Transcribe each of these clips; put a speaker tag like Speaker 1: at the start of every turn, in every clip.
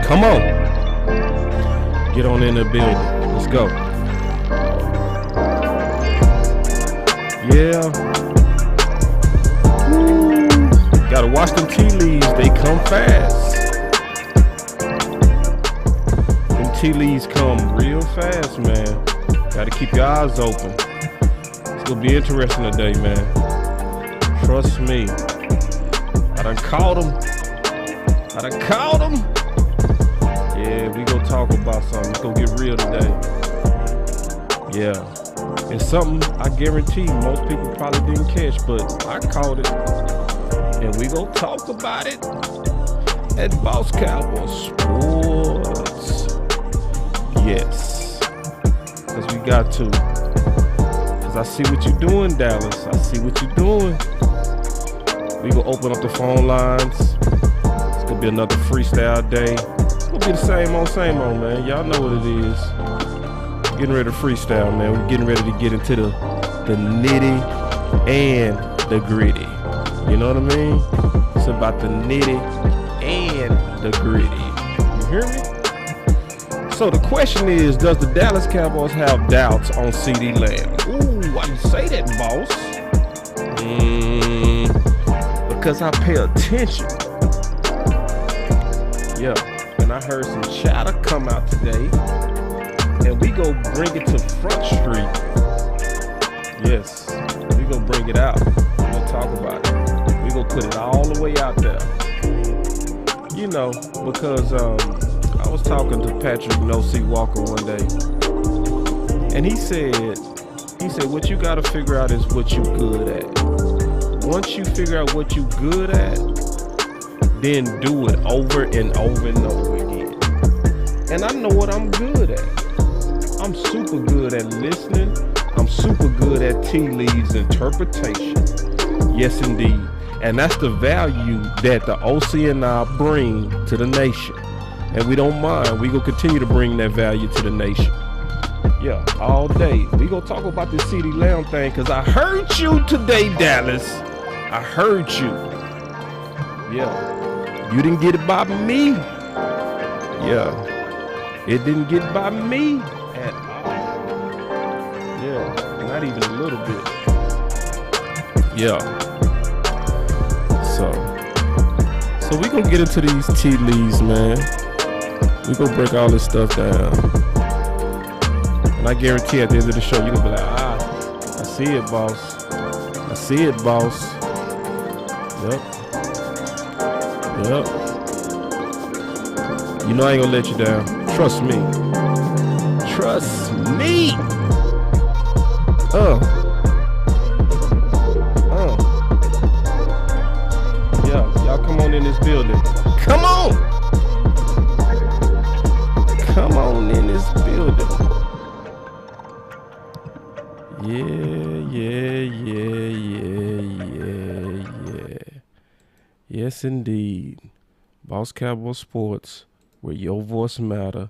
Speaker 1: Come on. Get on in the building. Let's go. Yeah. Woo. Gotta watch them tea leaves. They come fast. Them tea leaves come real fast, man. Gotta keep your eyes open. It's gonna be interesting today, man. Trust me. I done caught him. Yeah, we gonna talk about something. It's gonna get real today. Yeah. It's something I guarantee most people probably didn't catch, but I caught it. And we gonna talk about it at Boss Cowboy Sports. Yes. Because we got to. Because I see what you're doing, Dallas. I see what you're doing. We gonna open up the phone lines. It's gonna be another freestyle day. It's gonna be the same old, man. Y'all know what it is. Getting ready to freestyle, man. We're getting ready to get into the nitty and the gritty. You know what I mean? It's about the nitty and the gritty. You hear me? So the question is, does the Dallas Cowboys have doubts on CeeDee Lamb? Ooh, why you say that, boss? Because I pay attention. Yeah, and I heard some chatter come out today. And we go bring it to Front Street. Yes, we go bring it out. We gonna talk about it. We gonna put it all the way out there. You know, because I was talking to Patrick No-C Walker one day, and he said, what you gotta figure out is what you good at. Once you figure out what you good at, then do it over and over and over again. And I know what I'm good at. I'm super good at listening. I'm super good at tea leaves interpretation. Yes, indeed. And that's the value that the OC and I bring to the nation. And we don't mind. We gonna continue to bring that value to the nation. Yeah, all day. We gonna talk about this CeeDee Lamb thing, because I heard you today, Dallas. I heard you. Yeah. You didn't get it by me. Yeah. It didn't get by me at all. Yeah, not even a little bit. Yeah. So we gonna get into these tea leaves, man. We gonna break all this stuff down. And I guarantee at the end of the show, you gonna be like, I see it, boss. I see it, boss. Yep. You know I ain't gonna let you down. Trust me. Trust me. Yeah, y'all come on in this building. Come on. Come on in this building. Yeah. Yes, indeed. Boss Cowboy Sports, where your voice matter.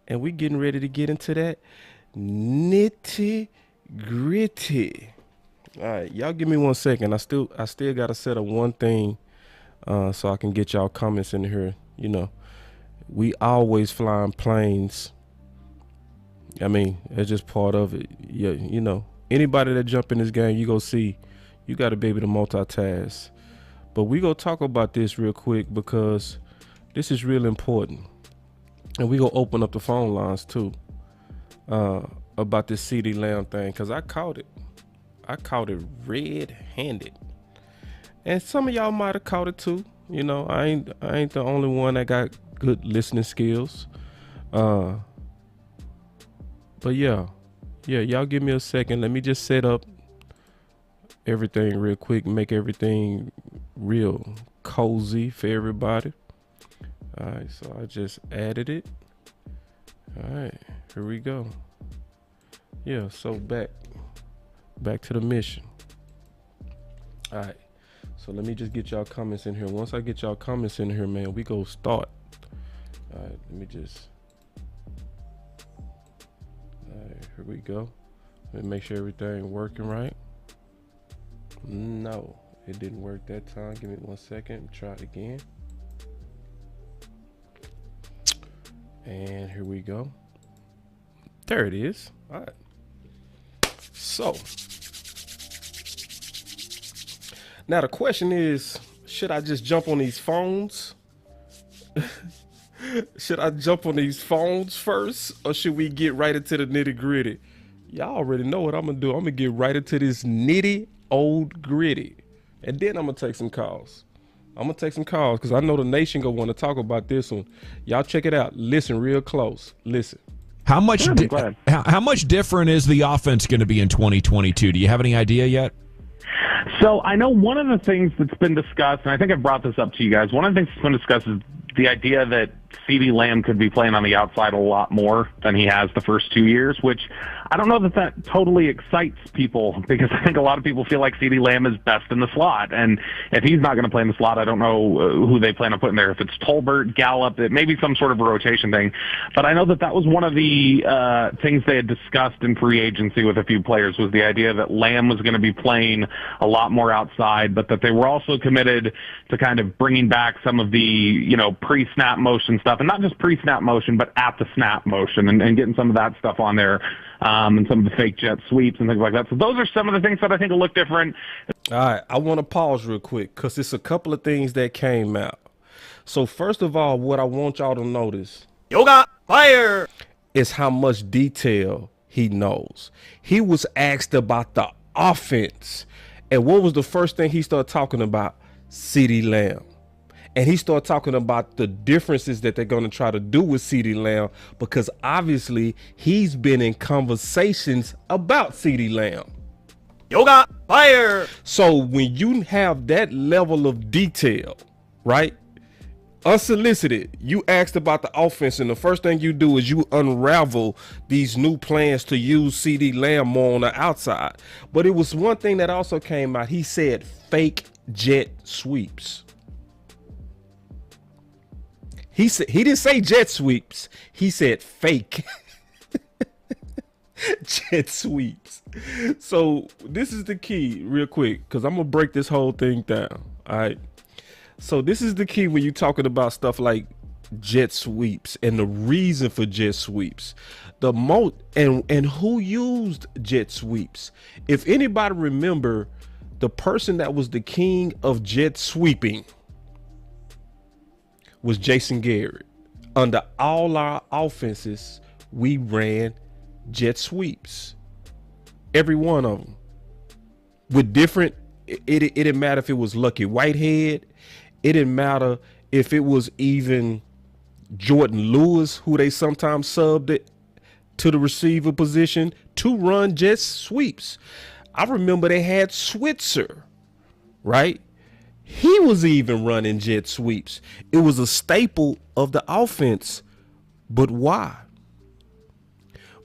Speaker 1: And we getting ready to get into that nitty gritty. All right, y'all give me 1 second. I still gotta set up one thing so I can get y'all comments in here. You know, we always flying planes. I mean, it's just part of it. Yeah, you know, anybody that jump in this game, you go see, you gotta be able to multitask. But we gonna talk about this real quick because this is real important. And we gonna open up the phone lines too about this CeeDee Lamb thing, because I caught it red-handed. And some of y'all might have caught it too. You know, I ain't the only one that got good listening skills. But yeah, y'all give me a second. Let me just set up everything real quick, make everything real cozy for everybody. All right, so I just added it. All right, here we go. Yeah, so back to the mission. All right, so let me just get y'all comments in here. Once I get y'all comments in here, man, we go start. All right, let me just. All right, here we go. Let me make sure everything working right. No, it didn't work that time. Give me 1 second. Try it again. And here we go. There it is. All right. So now the question is, should I just jump on these phones? Should I jump on these phones first, or should we get right into the nitty gritty? Y'all already know what I'm gonna do. I'm gonna get right into this nitty old gritty, and then I'm gonna take some calls. Because I know the nation gonna want to talk about this one. Y'all check it out. Listen real close. Listen.
Speaker 2: How much different is the offense going to be in 2022? Do you have any idea yet?
Speaker 3: So I know one of the things that's been discussed, and I think I've brought this up to you guys, one of the things that's been discussed is the idea that CeeDee Lamb could be playing on the outside a lot more than he has the first 2 years, which I don't know that totally excites people, because I think a lot of people feel like CeeDee Lamb is best in the slot. And if he's not going to play in the slot, I don't know who they plan on putting there. If it's Tolbert, Gallup, it may be some sort of a rotation thing. But I know that was one of the things they had discussed in free agency with a few players, was the idea that Lamb was going to be playing a lot more outside, but that they were also committed to kind of bringing back some of the, pre-snap motion stuff, and not just pre-snap motion, but at the snap motion, and getting some of that stuff on there, and some of the fake jet sweeps and things like that. So those are some of the things that I think will look different.
Speaker 1: All right, I want to pause real quick because it's a couple of things that came out. So first of all, what I want y'all to notice, Yoga Fire, is how much detail he knows. He was asked about the offense, and what was the first thing he started talking about? CeeDee Lamb. And he started talking about the differences that they're going to try to do with CeeDee Lamb, because obviously he's been in conversations about CeeDee Lamb. Yoga Fire. So when you have that level of detail, right, unsolicited, you asked about the offense, and the first thing you do is you unravel these new plans to use CeeDee Lamb more on the outside. But it was one thing that also came out. He said fake jet sweeps. He didn't say jet sweeps. He said fake jet sweeps. So this is the key real quick, because I'm going to break this whole thing down. All right. So this is the key when you're talking about stuff like jet sweeps and the reason for jet sweeps. And who used jet sweeps. If anybody remember, the person that was the king of jet sweeping was Jason Garrett. Under all our offenses, we ran jet sweeps. Every one of them. With different, it didn't matter if it was Lucky Whitehead. It didn't matter if it was even Jordan Lewis, who they sometimes subbed it to the receiver position to run jet sweeps. I remember they had Switzer, right? He was even running jet sweeps. It was a staple of the offense. But why?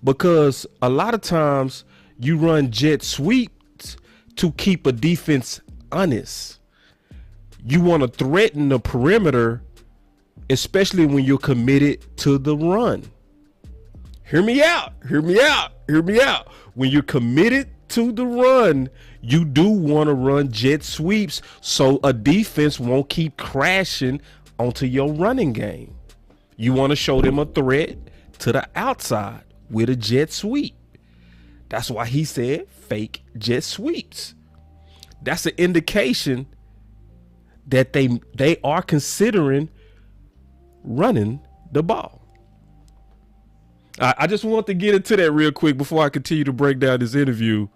Speaker 1: Because a lot of times you run jet sweeps to keep a defense honest. You want to threaten the perimeter, especially when you're committed to the run. Hear me out. When you're committed to the run, you do want to run jet sweeps so a defense won't keep crashing onto your running game. You want to show them a threat to the outside with a jet sweep. That's why he said fake jet sweeps. That's an indication that they are considering running the ball. I just want to get into that real quick before I continue to break down this interview.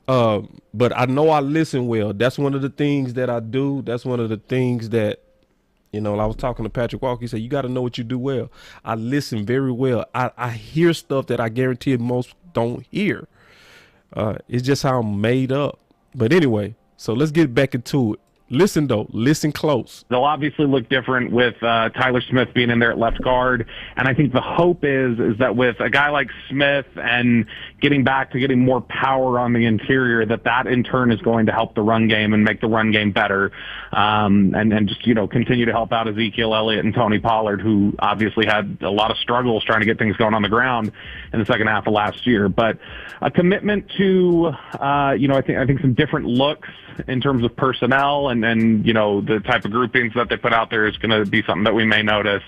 Speaker 1: But I know I listen well. That's one of the things that I do. That's one of the things that, I was talking to Patrick Walker. He said, you got to know what you do well. I listen very well. I hear stuff that I guarantee most don't hear. It's just how I'm made up. But anyway, so let's get back into it. Listen, though. Listen close.
Speaker 3: They'll obviously look different with Tyler Smith being in there at left guard. And I think the hope is that with a guy like Smith and getting back to getting more power on the interior, that in turn is going to help the run game and make the run game better. And just, continue to help out Ezekiel Elliott and Tony Pollard, who obviously had a lot of struggles trying to get things going on the ground in the second half of last year. But a commitment to, I think some different looks in terms of personnel and and the type of groupings that they put out there is going to be something that we may notice.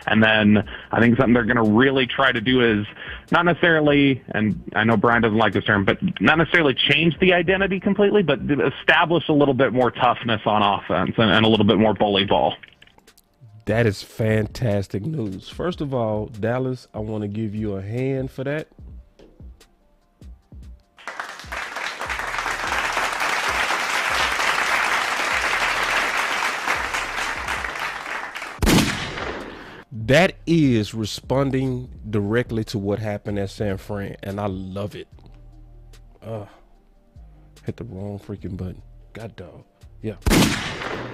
Speaker 3: And then I think something they're going to really try to do is not necessarily, and I know Brian doesn't like this term, but not necessarily change the identity completely, but establish a little bit more toughness on offense and a little bit more bully ball.
Speaker 1: That is fantastic news. First of all, Dallas, I want to give you a hand for that. That is responding directly to what happened at San Fran, and I love it. Hit the wrong freaking button. God dog. Yeah.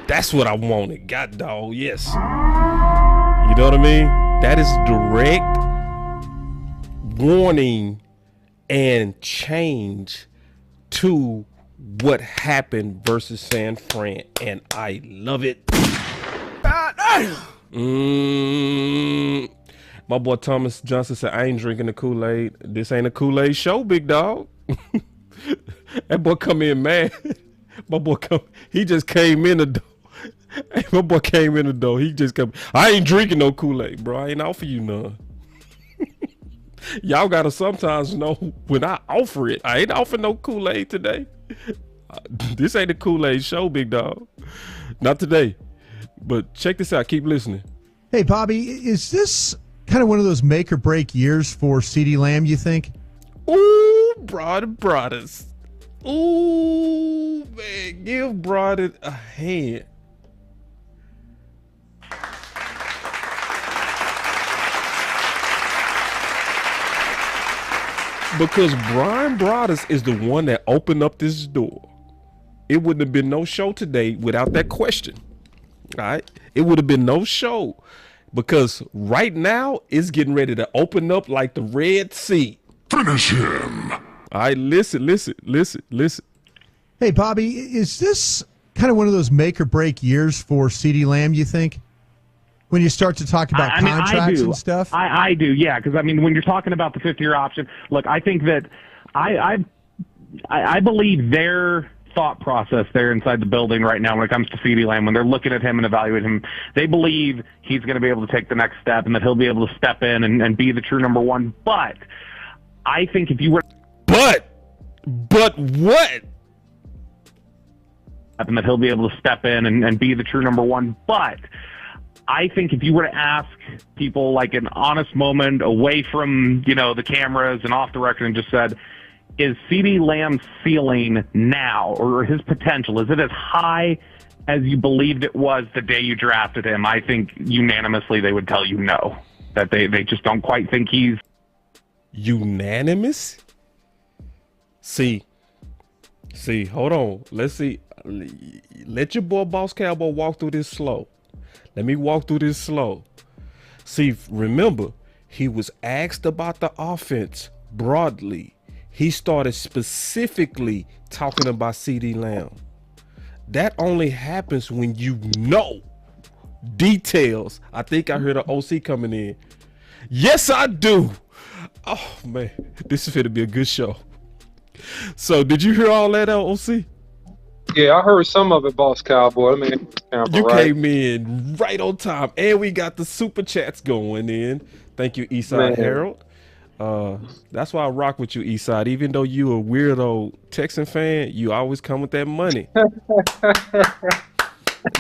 Speaker 1: That's what I wanted. God dog. Yes. You know what I mean? That is direct warning and change to what happened versus San Fran, and I love it. My boy Thomas Johnson said, I ain't drinking the Kool-Aid. This ain't a Kool-Aid show, big dog. That boy come in mad. He just came in the door. Hey, my boy came in the door. He just come. I ain't drinking no Kool-Aid, bro. I ain't offer you none. Y'all gotta sometimes know when I offer it. I ain't offering no Kool-Aid today. This ain't a Kool-Aid show, big dog. Not today. But check this out. Keep listening.
Speaker 4: Hey, Bobby, is this kind of one of those make or break years for CeeDee Lamb, you think?
Speaker 1: Ooh, brothers. Ooh, man, give Broad a hand. Because Brian Broaddus is the one that opened up this door. It wouldn't have been no show today without that question. All right, it would have been no show because right now it's getting ready to open up like the Red Sea.
Speaker 5: Finish him.
Speaker 1: All right, listen.
Speaker 4: Hey, Bobby, is this kind of one of those make or break years for CeeDee Lamb, you think? When you start to talk about contracts and stuff?
Speaker 3: I do, yeah, because, when you're talking about the fifth-year option, look, I think that I believe their thought process there inside the building right now when it comes to CeeDee Lamb, when they're looking at him and evaluating him, they believe he's going to be able to take the next step and that he'll be able to step in and be the true number one. But I think if you were...
Speaker 1: But what?
Speaker 3: And that he'll be able to step in and be the true number one. But I think if you were to ask people like an honest moment away from, the cameras and off the record and just said, is CeeDee Lamb's ceiling now, or his potential, is it as high as you believed it was the day you drafted him? I think unanimously they would tell you no, that they just don't quite think he's...
Speaker 1: Unanimous? See, hold on. Let's see. Let your boy Boss Cowboy walk through this slow. Let me walk through this slow. See, remember, he was asked about the offense broadly. He started specifically talking about CeeDee Lamb. That only happens when you know details. I think I heard an OC coming in. Yes, I do. Oh, man, this is going to be a good show. So, did you hear all that, OC?
Speaker 6: Yeah, I heard some of it, Boss Cowboy. You
Speaker 1: came in right on time, and we got the super chats going in. Thank you, Eastside Harold. That's why I rock with you, Eastside. Even though you a weirdo Texan fan, you always come with that money.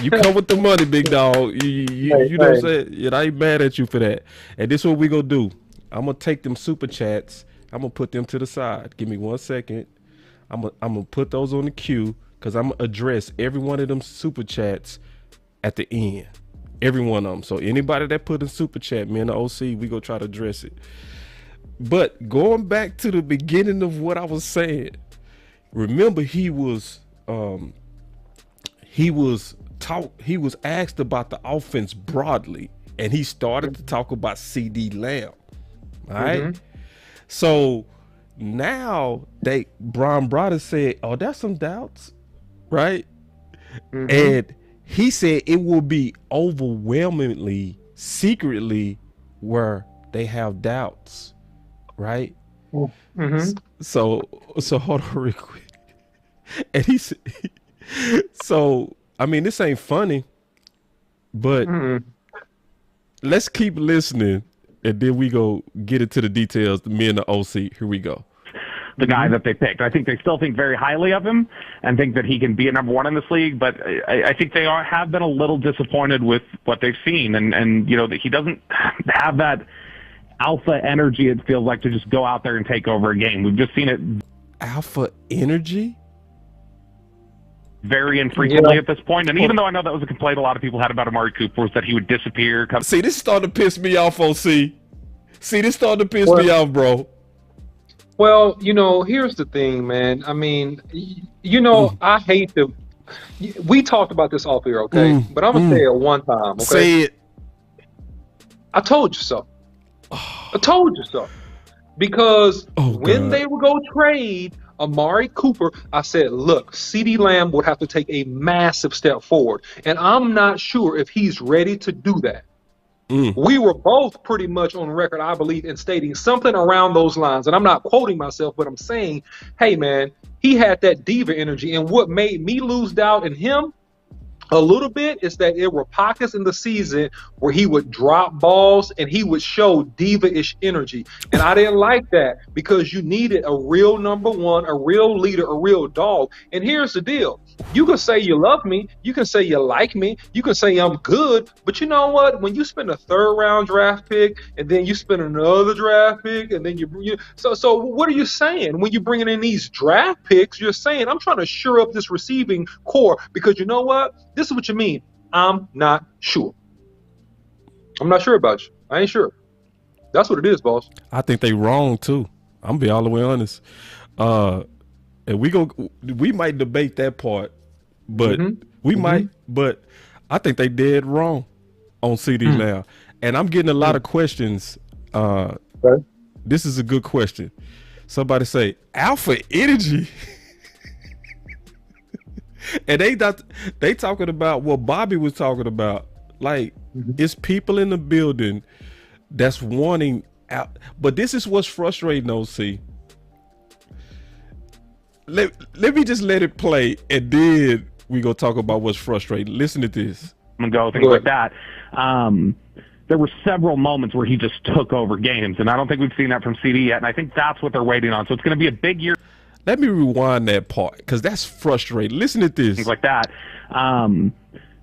Speaker 1: You come with the money, big dog. You know what I'm saying? And I ain't mad at you for that. And this is what we gonna do. I'm gonna take them super chats. I'm gonna put them to the side. Give me 1 second. I'm gonna put those on the queue because I'm gonna address every one of them super chats at the end. Every one of them. So anybody that put in super chat, me and the OC, we gonna try to address it. But going back to the beginning of what I was saying, remember he was asked about the offense broadly, and he started to talk about CeeDee Lamb. All right. So now Brian Broaddus said, "Oh, there's some doubts," right? And he said it will be overwhelmingly secretly where they have doubts. Right? So hold on real quick. And he said, so I mean, this ain't funny, but let's keep listening, and then we go get into the details. Me and the OC. Here we go.
Speaker 3: The guy that they picked. I think they still think very highly of him and think that he can be a number one in this league, but I think they have been a little disappointed with what they've seen, and you know, that he doesn't have that alpha energy, it feels like, to just go out there and take over a game. We've just seen it.
Speaker 1: Alpha energy?
Speaker 3: Very infrequently at this point. And even though I know that was a complaint a lot of people had about Amari Cooper, was that he would disappear.
Speaker 1: See, this is starting to piss me off, OC. See, this starting to piss me off, bro.
Speaker 6: Well, you know, here's the thing, man. I mean, you know, I hate to. We talked about this off here, okay? But I'm gonna say it one time, okay?
Speaker 1: Say it.
Speaker 6: I told you so. I told you so. Because when they would go trade Amari Cooper, I said, look, CeeDee Lamb would have to take a massive step forward. And I'm not sure if he's ready to do that. We were both pretty much on record, I believe, in stating something around those lines. And I'm not quoting myself, but I'm saying, hey, man, he had that diva energy. And what made me lose doubt in him a little bit is that there were pockets in the season where he would drop balls and he would show diva-ish energy. And I didn't like that, because you needed a real number one, a real leader, a real dog. And here's the deal. You can say you love me. You can say you like me. You can say I'm good. But you know what? When you spend a third-round draft pick and then you spend another draft pick and then so what are you saying? When you're bringing in these draft picks, you're saying, I'm trying to shore up this receiving core, because you know what? This is what you mean. I'm not sure. I'm not sure about you. I ain't sure. That's what it is, boss.
Speaker 1: I think they wrong too. I'm gonna be all the way honest. And we might debate that part, but we might. But I think they dead wrong on CeeDee Lamb. And I'm getting a lot of questions. This is a good question. Somebody say alpha energy. And they talking about what Bobby was talking about. Like, it's people in the building that's wanting out. But this is what's frustrating, OC. Let me just let it play, and then we go talk about what's frustrating. Listen to this.
Speaker 3: And go things like that. There were several moments where he just took over games, and I don't think we've seen that from CeeDee yet, and I think that's what they're waiting on. So it's going to be a big year.
Speaker 1: Let me rewind that part, because that's frustrating. Listen to this.
Speaker 3: Things like that.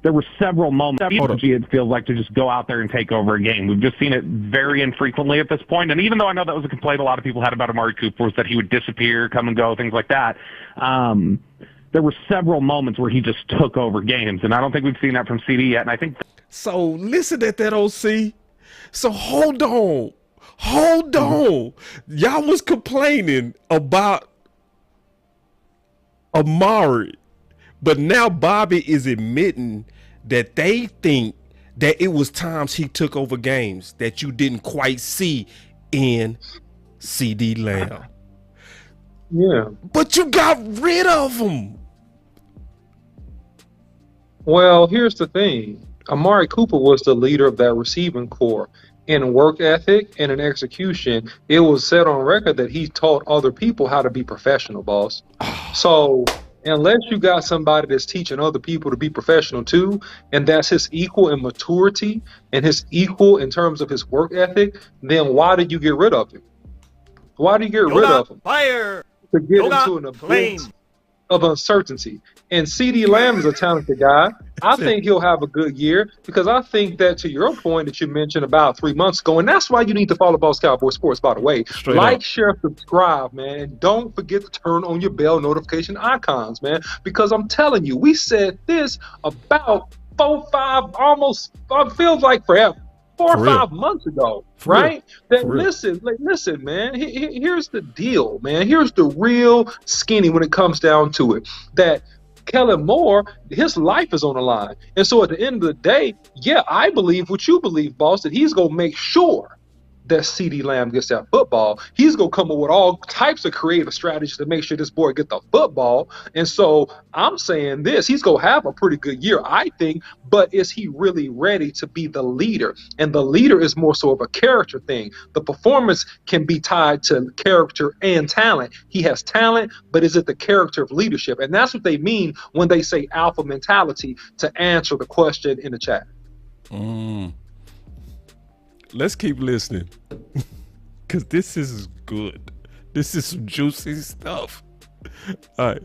Speaker 3: There were several moments, it feels like, to just go out there and take over a game. We've just seen it very infrequently at this point. And even though I know that was a complaint a lot of people had about Amari Cooper, was that he would disappear, come and go, things like that. There were several moments where he just took over games, and I don't think we've seen that from CeeDee yet. And I think
Speaker 1: so. Listen at that, OC. So hold on. Y'all was complaining about Amari, but now Bobby is admitting that they think that it was times he took over games that you didn't quite see in CeeDee Lamb.
Speaker 6: Yeah.
Speaker 1: But you got rid of him.
Speaker 6: Well, here's the thing. Amari Cooper was the leader of that receiving core. In work ethic and in execution, it was set on record that he taught other people how to be professional, boss. So unless you got somebody that's teaching other people to be professional too, and that's his equal in maturity and his equal in terms of his work ethic, then why did you get rid of him? Why do you get rid of him?
Speaker 5: Fire!
Speaker 6: To get into an abyss of uncertainty. And CeeDee Lamb is a talented guy. I think he'll have a good year, because I think that, to your point that you mentioned about 3 months ago, and that's why you need to follow Boss Cowboy Sports, by the way. Like, share, subscribe, man. And don't forget to turn on your bell notification icons, man, because I'm telling you, we said this about 4, 5, almost, feels like forever. 4 or 5 months ago, right? Listen, man. Here's the deal, man. Here's the real skinny when it comes down to it. That Kellen Moore, his life is on the line, and so at the end of the day, yeah, I believe what you believe, boss, that he's gonna make sure that CeeDee Lamb gets that football. He's going to come up with all types of creative strategies to make sure this boy get the football. And so I'm saying this, he's going to have a pretty good year, I think, but is he really ready to be the leader? And the leader is more so of a character thing. The performance can be tied to character and talent. He has talent, but is it the character of leadership? And that's what they mean when they say alpha mentality, to answer the question in the chat.
Speaker 1: Let's keep listening, because this is good. This is some juicy stuff. All right.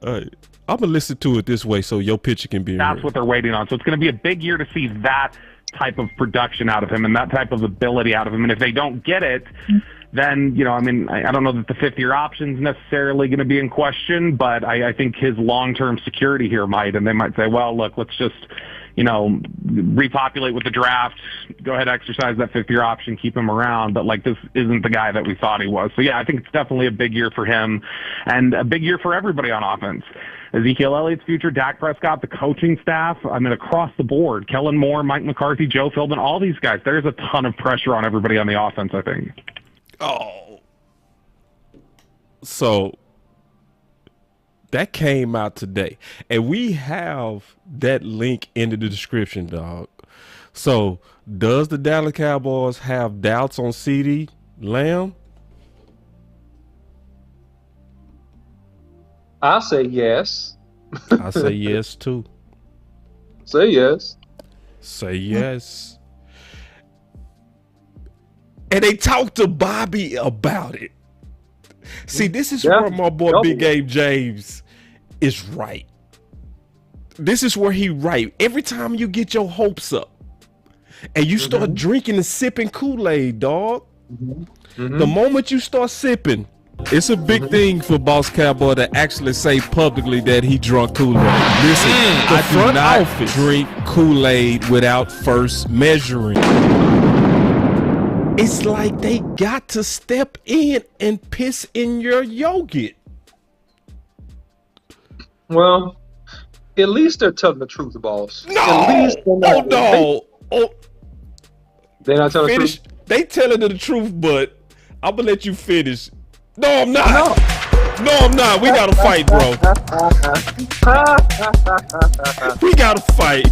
Speaker 1: I'm going to listen to it this way so your picture can be
Speaker 3: That's
Speaker 1: heard.
Speaker 3: what they're waiting on. So it's going to be a big year to see that type of production out of him and that type of ability out of him. And if they don't get it, then, you know, I mean, I don't know that the fifth-year option is necessarily going to be in question, but I think his long-term security here might. And they might say, well, look, let's just, you know, repopulate with the draft, go ahead, exercise that fifth-year option, keep him around. But, like, this isn't the guy that we thought he was. So, yeah, I think it's definitely a big year for him and a big year for everybody on offense. Ezekiel Elliott's future, Dak Prescott, the coaching staff, I mean, across the board, Kellen Moore, Mike McCarthy, Joe Philbin, all these guys, there's a ton of pressure on everybody on the offense, I think.
Speaker 1: Oh. So that came out today. And we have that link in the description, dog. So does the Dallas Cowboys have doubts on CeeDee Lamb?
Speaker 6: I say yes.
Speaker 1: I say yes, too.
Speaker 6: Say yes.
Speaker 1: Say yes. And they talked to Bobby about it. See, this is where my boy Big Game James is right. This is where he right. Every time you get your hopes up and you start drinking and sipping Kool-Aid, dog, the moment you start sipping, it's a big thing for Boss Cowboy to actually say publicly that he drunk Kool-Aid. Listen, I do not drink Kool-Aid without first measuring. It's like they got to step in and piss in your yogurt.
Speaker 6: Well, at least they're telling the truth, boss.
Speaker 1: No!
Speaker 6: At least they're not telling the truth.
Speaker 1: They telling the truth, but I'm gonna let you finish. No, I'm not. No, I'm not. We gotta fight, bro. We gotta fight.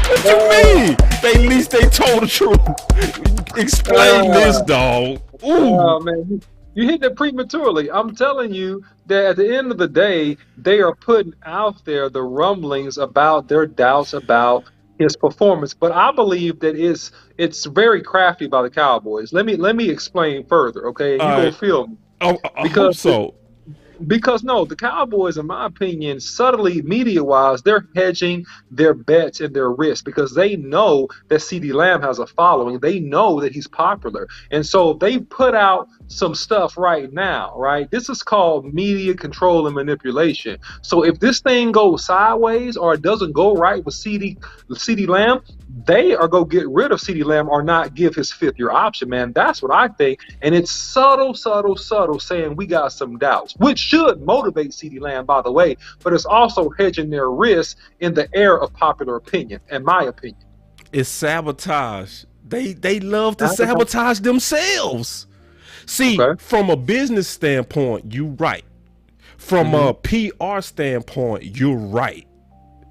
Speaker 1: What you mean? At least they told the truth. Explain this, dog. Ooh.
Speaker 6: Oh, man. You hit that prematurely. I'm telling you that at the end of the day, they are putting out there the rumblings about their doubts about his performance. But I believe that it's very crafty by the Cowboys. Let me explain further, okay? You gonna feel me.
Speaker 1: I hope so.
Speaker 6: Because no, the Cowboys, in my opinion, subtly media-wise, they're hedging their bets and their risks because they know that CeeDee Lamb has a following. They know that he's popular. And so they put out some stuff right now, right? This is called media control and manipulation. So if this thing goes sideways or it doesn't go right with CeeDee Lamb, they are going to get rid of CeeDee Lamb or not give his fifth-year option, man. That's what I think. And it's subtle saying we got some doubts, which should motivate CeeDee Lamb, by the way, but it's also hedging their risks in the air of popular opinion, in my opinion.
Speaker 1: It's sabotage. They love to sabotage themselves. See, from a business standpoint, you're right. From a PR standpoint, you're right.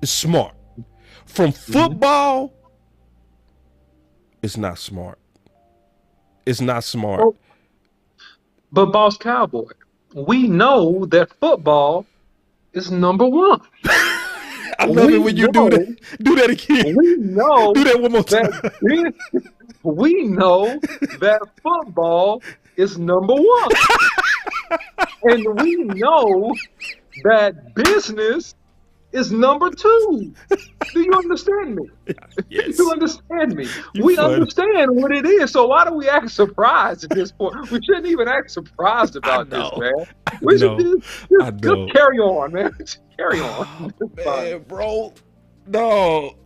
Speaker 1: It's smart. From football, it's not smart. It's not smart.
Speaker 6: But Boss Cowboy, we know that football is number one.
Speaker 1: I love it when you do that. Do that again.
Speaker 6: We know.
Speaker 1: Do that one more time.
Speaker 6: We know that football is number one. And we know that business is number two. Do you understand me?
Speaker 1: Yes.
Speaker 6: You understand me? We understand what it is. So why do we act surprised at this point? We shouldn't even act surprised about this, man. We should just carry on, man. Just carry on.
Speaker 1: Man, bro. No.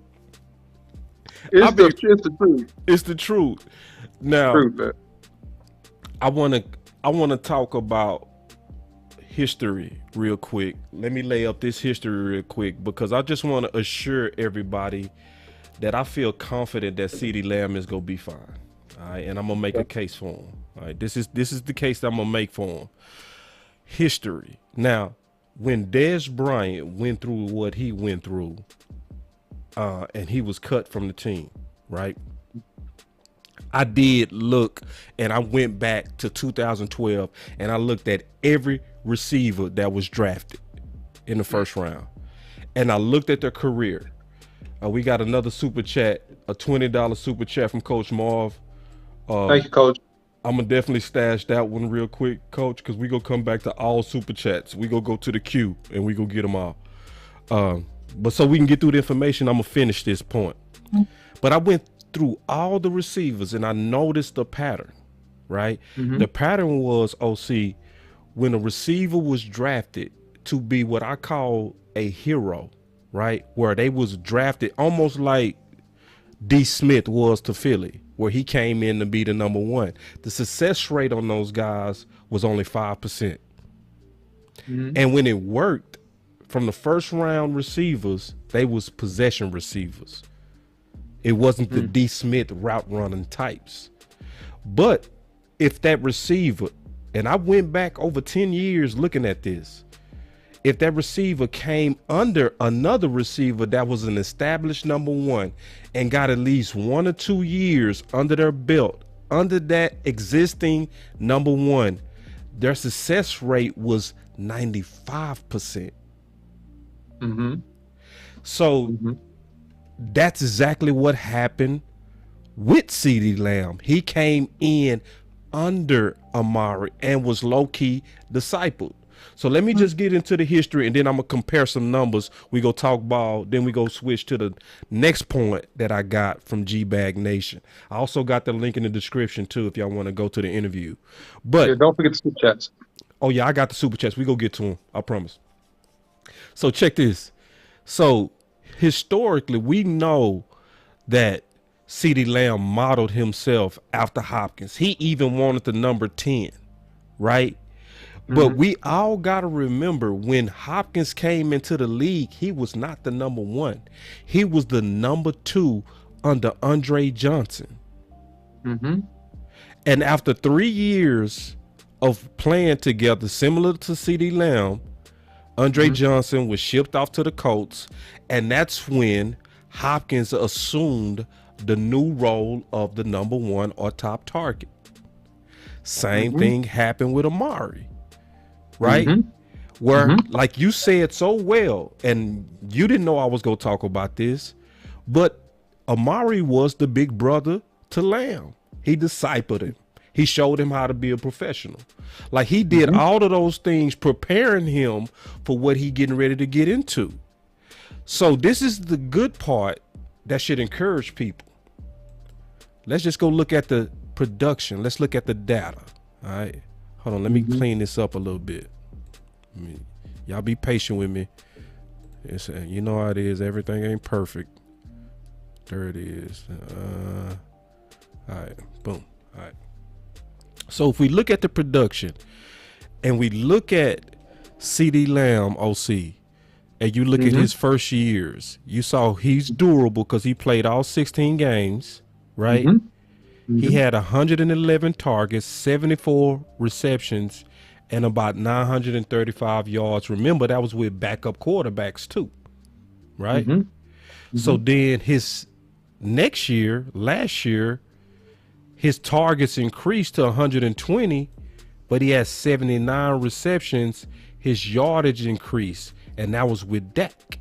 Speaker 6: It's the truth.
Speaker 1: It's the truth. Now,
Speaker 6: man.
Speaker 1: I wanna talk about history real quick. Let me lay up this history real quick because I just want to assure everybody that I feel confident that CeeDee Lamb is gonna be fine. All right, and I'm gonna make a case for him. All right, this is the case that I'm gonna make for him. History. Now, when Dez Bryant went through what he went through, and he was cut from the team, right? I did look, and I went back to 2012, and I looked at every receiver that was drafted in the first round, and I looked at their career. We got another super chat, a $20 super chat from Coach Marv.
Speaker 6: Thank you, Coach.
Speaker 1: I'm gonna definitely stash that one real quick, Coach, because we gonna come back to all super chats. We gonna go to the queue and we gonna get them all. But so we can get through the information, I'm gonna finish this point. But I went through all the receivers and I noticed the pattern, right? The pattern was, OC, when a receiver was drafted to be what I call a hero, right? Where they was drafted almost like D. Smith was to Philly, where he came in to be the number one. The success rate on those guys was only 5%. And when it worked, from the first round receivers, they was possession receivers. It wasn't the D. Smith route running types. But if that receiver, and I went back over 10 years looking at this, if that receiver came under another receiver that was an established number one and got at least 1 or 2 years under their belt, under that existing number one, their success rate was 95%. So that's exactly what happened with CeeDee Lamb. He came in under Amari and was low-key discipled. So let me just get into the history, and then I'm going to compare some numbers. We go talk ball, then we go switch to the next point that I got from G-Bag Nation. I also got the link in the description, too, if y'all want to go to the interview. But
Speaker 6: yeah, don't forget the super chats.
Speaker 1: Oh, yeah, I got the super chats. We go get to them, I promise. So check this. So historically, we know that CeeDee Lamb modeled himself after Hopkins. He even wanted the number 10, right? But we all got to remember, when Hopkins came into the league, he was not the number one. He was the number 2 under Andre Johnson. And after 3 years of playing together, similar to CeeDee Lamb, Andre Johnson was shipped off to the Colts, and that's when Hopkins assumed the new role of the number 1 or top target. Same thing happened with Amari. Right? Where, like you said so well, and you didn't know I was going to talk about this, but Amari was the big brother to Lamb. He discipled him. He showed him how to be a professional. Like, he did all of those things, preparing him for what he getting ready to get into. So this is the good part that should encourage people. Let's just go look at the production. Let's look at the data. All right. Hold on, let me clean this up a little bit. Y'all be patient with me. You know how it is. Everything ain't perfect. There it is. All right, boom. All right. So if we look at the production and we look at CeeDee Lamb, OC, and you look at his first years, you saw he's durable because he played all 16 games, right? He had 111 targets, 74 receptions, and about 935 yards. Remember, that was with backup quarterbacks too, right? So then his next year, last year, his targets increased to 120, but he had 79 receptions. His yardage increased, and that was with Dak.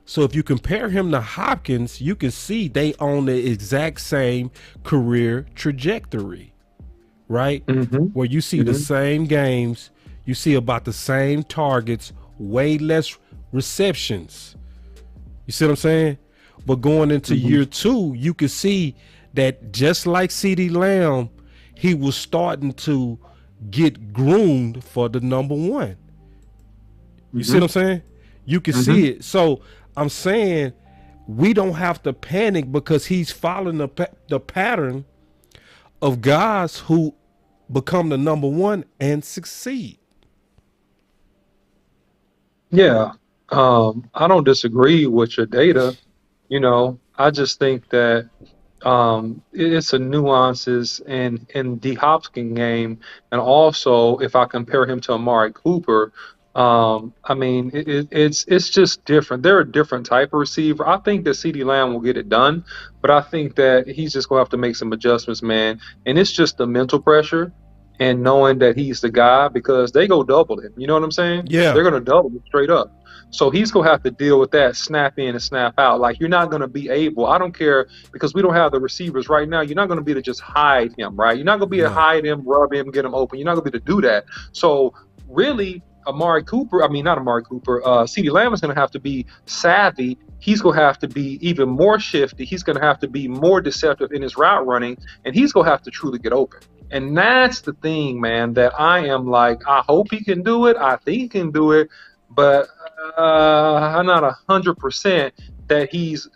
Speaker 1: So if you compare him to Hopkins, you can see they own the exact same career trajectory, right? Where you see the same games, you see about the same targets, way less receptions. You see what I'm saying? But going into year 2, you can see that just like CeeDee Lamb, he was starting to get groomed for the number 1. You see what I'm saying? You can see it. So I'm saying we don't have to panic because he's following the pattern of guys who become the number 1 and succeed.
Speaker 6: Yeah, I don't disagree with your data. You know, I just think that It's a nuances in D Hopkins game, and also if I compare him to Amari Cooper, I mean it's just different. They're a different type of receiver. I think that CeeDee Lamb will get it done, but I think that he's just gonna have to make some adjustments, man. And it's just the mental pressure and knowing that he's the guy because they go double him. You know what I'm saying?
Speaker 1: Yeah.
Speaker 6: They're gonna double him straight up. So he's gonna have to deal with that snap in and snap out. Like you're not gonna be able. I don't care because we don't have the receivers right now. You're not gonna be able to just hide him, right? You're not gonna be able to hide him, rub him, get him open. You're not gonna be able to do that. So really, CeeDee Lamb is gonna have to be savvy. He's gonna have to be even more shifty. He's gonna have to be more deceptive in his route running, and he's gonna have to truly get open. And that's the thing, man, that I am like, I hope he can do it. I think he can do it, but I'm not 100% that he's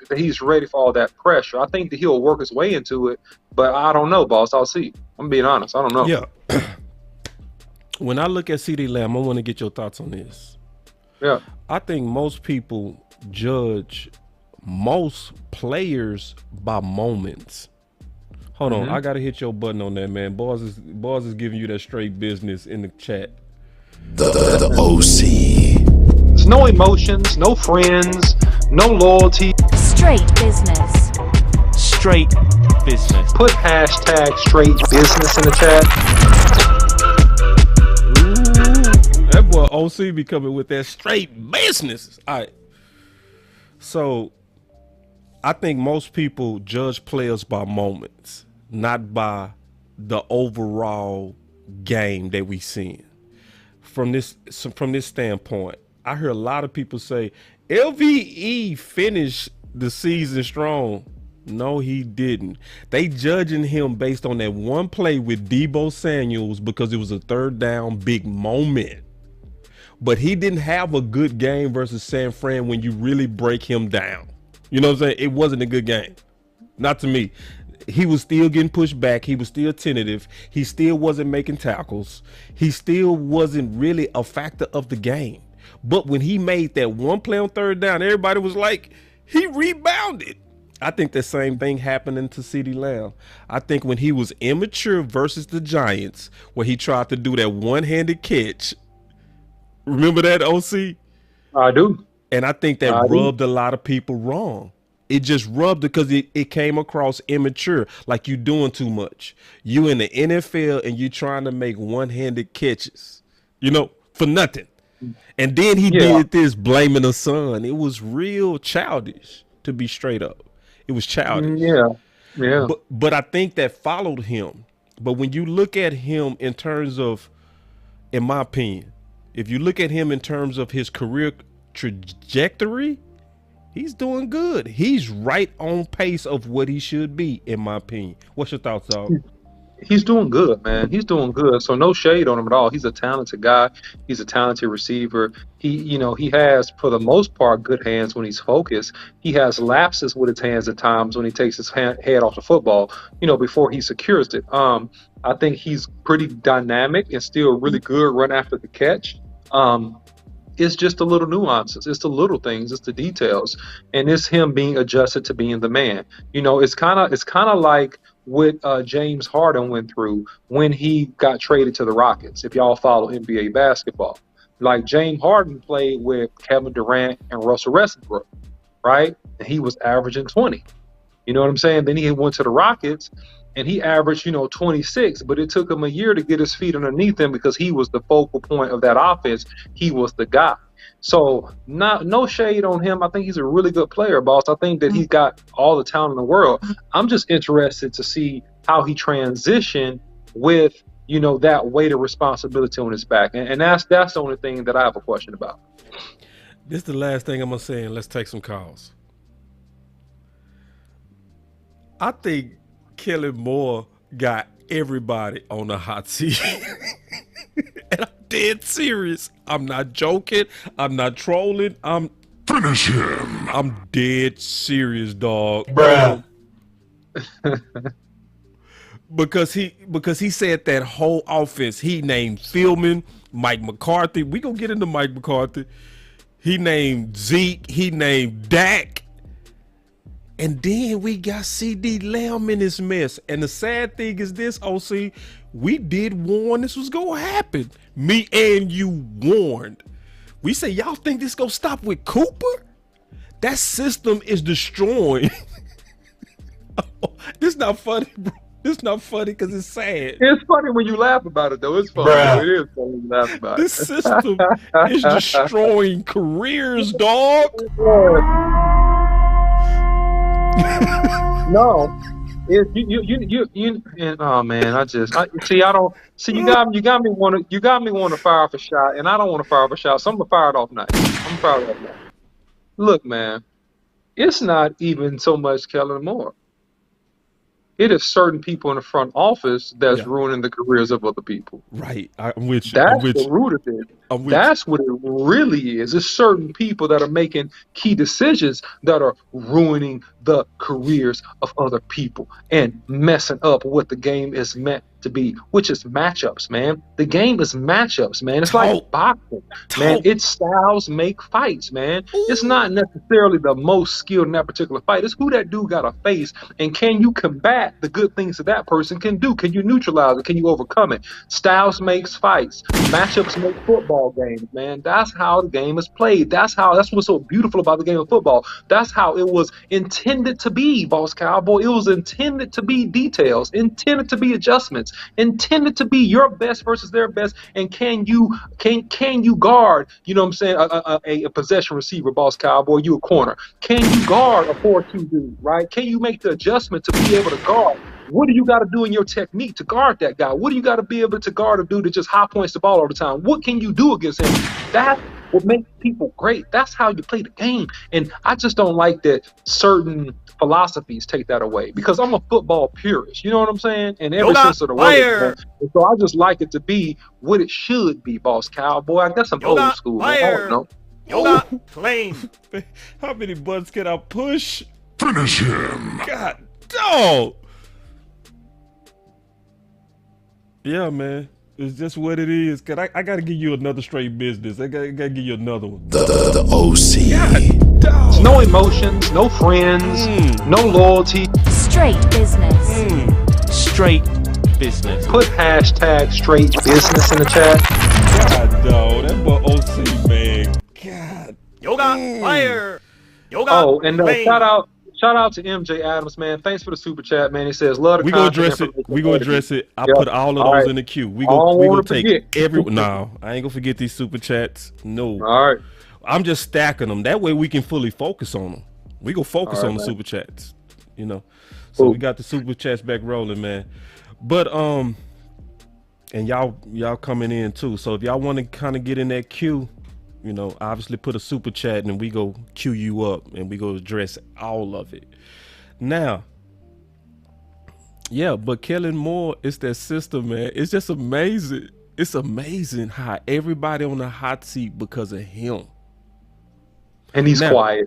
Speaker 6: ready for all that pressure. I think that he'll work his way into it, but I don't know, boss. I'll see. I'm being honest. I don't know.
Speaker 1: Yeah. When I look at CeeDee Lamb, I want to get your thoughts on this.
Speaker 6: Yeah.
Speaker 1: I think most people judge most players by moments. Hold on, I gotta hit your button on that, man. Boss is giving you that straight business in the chat.
Speaker 5: The OC.
Speaker 6: There's no emotions, no friends, no loyalty.
Speaker 7: Straight business.
Speaker 5: Straight business.
Speaker 6: Put hashtag straight business in the chat.
Speaker 1: Ooh, that boy OC be coming with that straight business. All right. So I think most people judge players by moments, not by the overall game that we seeing. From this standpoint, I hear a lot of people say LVE finished the season strong. No, he didn't. They judging him based on that one play with Deebo Samuels because it was a third down big moment. But he didn't have a good game versus San Fran when you really break him down. You know what I'm saying? It wasn't a good game. Not to me. He was still getting pushed back. He was still tentative. He still wasn't making tackles. He still wasn't really a factor of the game. But when he made that one play on third down, everybody was like, he rebounded. I think the same thing happening to CeeDee Lamb. I think when he was immature versus the Giants, where he tried to do that one-handed catch. Remember that, OC?
Speaker 6: I do.
Speaker 1: And I think that rubbed a lot of people wrong. It just rubbed because it came across immature, like you doing too much. You in the NFL and you trying to make one-handed catches, you know, for nothing. And then he did this blaming the son. It was real childish, to be straight up. It was childish.
Speaker 6: Yeah.
Speaker 1: But I think that followed him. But when you look at him in terms of, in my opinion, if you look at him in terms of his career trajectory, he's doing good. He's right on pace of what he should be, in my opinion. What's your thoughts, dog?
Speaker 6: He's doing good, man. He's doing good. So no shade on him at all. He's a talented guy. He's a talented receiver. He has, for the most part, good hands when he's focused. He has lapses with his hands at times when he takes his head off the football, before he secures it. I think he's pretty dynamic and still really good run after the catch. It's just the little nuances. It's the little things. It's the details. And it's him being adjusted to being the man. It's kind of like what James Harden went through when he got traded to the Rockets, if y'all follow NBA basketball. Like James Harden played with Kevin Durant and Russell Westbrook, right? And he was averaging 20. You know what I'm saying? Then he went to the Rockets and he averaged, 26, but it took him a year to get his feet underneath him because he was the focal point of that offense. He was the guy. So no shade on him. I think he's a really good player, boss. I think that he's got all the talent in the world. I'm just interested to see how he transitioned with, that weight of responsibility on his back. And that's the only thing that I have a question about.
Speaker 1: This is the last thing I'm going to say, and let's take some calls. I think Kellen Moore got everybody on the hot seat. And I'm dead serious. I'm not joking. I'm not trolling.
Speaker 5: Finish him.
Speaker 1: I'm dead serious, dog.
Speaker 5: Bruh.
Speaker 1: Because he said that whole offense. He named Philman, Mike McCarthy. We gonna get into Mike McCarthy. He named Zeke. He named Dak. And then we got CeeDee Lamb in this mess. And the sad thing is this, OC, we did warn this was going to happen. Me and you warned. We say, y'all think this going to stop with Cooper? That system is destroying. This not funny, bro. This not funny because it's sad.
Speaker 6: It's funny when you laugh about it, though. It's funny.
Speaker 1: Bruh.
Speaker 6: It is funny when you laugh about
Speaker 1: This
Speaker 6: it.
Speaker 1: system is destroying careers, dog.
Speaker 6: No. Oh man, I don't see. You got me want to fire off a shot, and I don't want to fire off a shot, so I'm gonna fire it off nice. I'm fired off nice. Look, man, it's not even so much Kellen Moore. It is certain people in the front office that's ruining the careers of other people.
Speaker 1: Right, I'm with you.
Speaker 6: That's the root of it. That's what it really is. It's certain people that are making key decisions that are ruining the careers of other people and messing up what the game is meant to be, which is matchups, man. The game is matchups, man. It's like boxing, man. It's styles make fights, man. It's not necessarily the most skilled in that particular fight. It's who that dude got to face, and can you combat the good things that person can do? Can you neutralize it? Can you overcome it? Styles makes fights. Matchups make football games, man. That's how the game is played. That's what's so beautiful about the game of football. That's how it was intended to be, Boss Cowboy. It was intended to be details, intended to be adjustments, intended to be your best versus their best. And can you guard, you know what I'm saying, a possession receiver, Boss Cowboy, you a corner. Can you guard a 4-2 dude, right? Can you make the adjustment to be able to guard? What do you got to do in your technique to guard that guy? What do you got to be able to guard a dude that just high points the ball all the time? What can you do against him? That's what makes people great. That's how you play the game. And I just don't like that certain philosophies take that away, because I'm a football purist. You know what I'm saying? And every sense of the word. And so I just like it to be what it should be, Boss Cowboy. I guess I'm old school. I don't know.
Speaker 1: Yoga claim. How many buttons can I push?
Speaker 5: Finish him.
Speaker 1: God, dog. Yeah, man. It's just what it is. Cause I gotta give you another straight business. I gotta give you another one.
Speaker 5: The OC.
Speaker 1: God, dog.
Speaker 6: No emotions, no friends, no loyalty.
Speaker 7: Straight business.
Speaker 5: Straight business.
Speaker 6: Put hashtag straight business in the chat.
Speaker 1: God, dog. That boy OC, man. God.
Speaker 5: Yoga fire. Yoga.
Speaker 6: Oh, and shout out to MJ Adams, man. Thanks for the super chat, man. He says, love the content.
Speaker 1: We gonna address it. I put all of those in the queue. We gonna take every. No, I ain't gonna forget these super chats. No.
Speaker 6: All right.
Speaker 1: I'm just stacking them. That way we can fully focus on them. We gonna focus on the super chats. You know. So we got the super chats back rolling, man. But and y'all coming in too. So if y'all want to kind of get in that queue, you know, obviously put a super chat and we go queue you up and we go address all of it. Now, yeah, but Kellen Moore, it's that system, man. It's just amazing. It's amazing how everybody on the hot seat because of him.
Speaker 6: And he's quiet.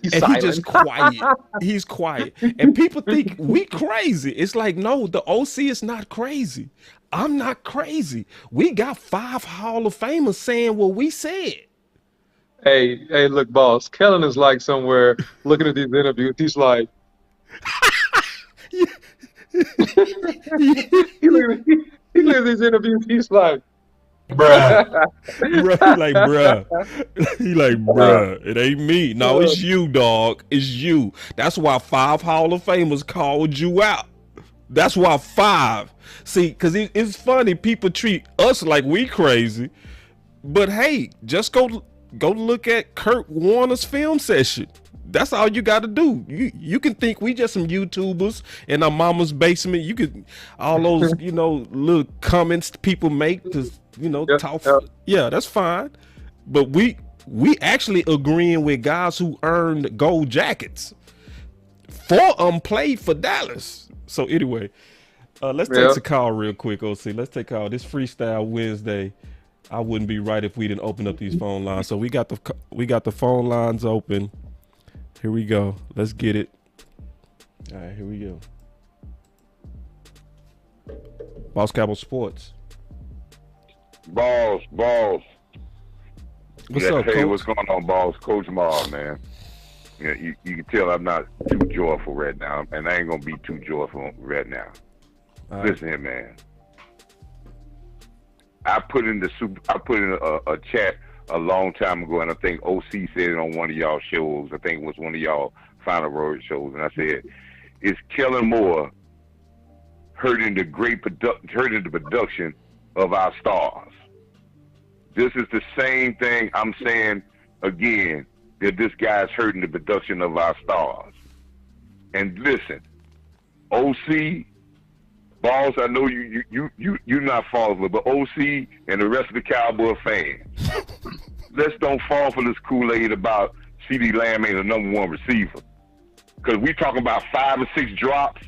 Speaker 6: He's silent.
Speaker 1: He's just quiet. He's quiet. And people think we crazy. It's like, no, the OC is not crazy. I'm not crazy. We got 5 Hall of Famers saying what we said.
Speaker 6: Hey, look, boss. Kellen is like somewhere looking at these interviews. He's like, he looks at these interviews. He's like,
Speaker 5: bruh.
Speaker 1: He like, bruh. It ain't me. No, it's you, dog. It's you. That's why 5 Hall of Famers called you out. That's why 5. See, because it's funny. People treat us like we crazy. But hey, just go look at Kurt Warner's film session. That's all you got to do. You can think we just some YouTubers in our mama's basement. You could all those little comments people make to talk. Yeah, that's fine. But we actually agreeing with guys who earned gold jackets. 4 of them played for Dallas. So anyway, let's take a call real quick, OC. Let's take a call. This Freestyle Wednesday. I wouldn't be right if we didn't open up these phone lines. So we got the phone lines open. Here we go. Let's get it. All right, here we go. Boss Cowboy Sports.
Speaker 8: Boss.
Speaker 1: What's up,
Speaker 8: hey,
Speaker 1: Coach?
Speaker 8: what's going on, boss? Coach Maul, man. You know, you can tell I'm not too joyful right now, and I ain't gonna be too joyful right now. Right. Listen here, man. I put in a chat a long time ago, and I think OC said it on one of y'all shows. I think it was one of y'all Final Word shows, and I said, "Is Kellen Moore hurting the production of our stars?" This is the same thing I'm saying again, that this guy's hurting the production of our stars. And listen, OC, Boss, I know you're not falling, but OC and the rest of the Cowboy fans, let's don't fall for this Kool-Aid about CeeDee Lamb ain't a number one receiver. Because we talking about 5 or 6 drops.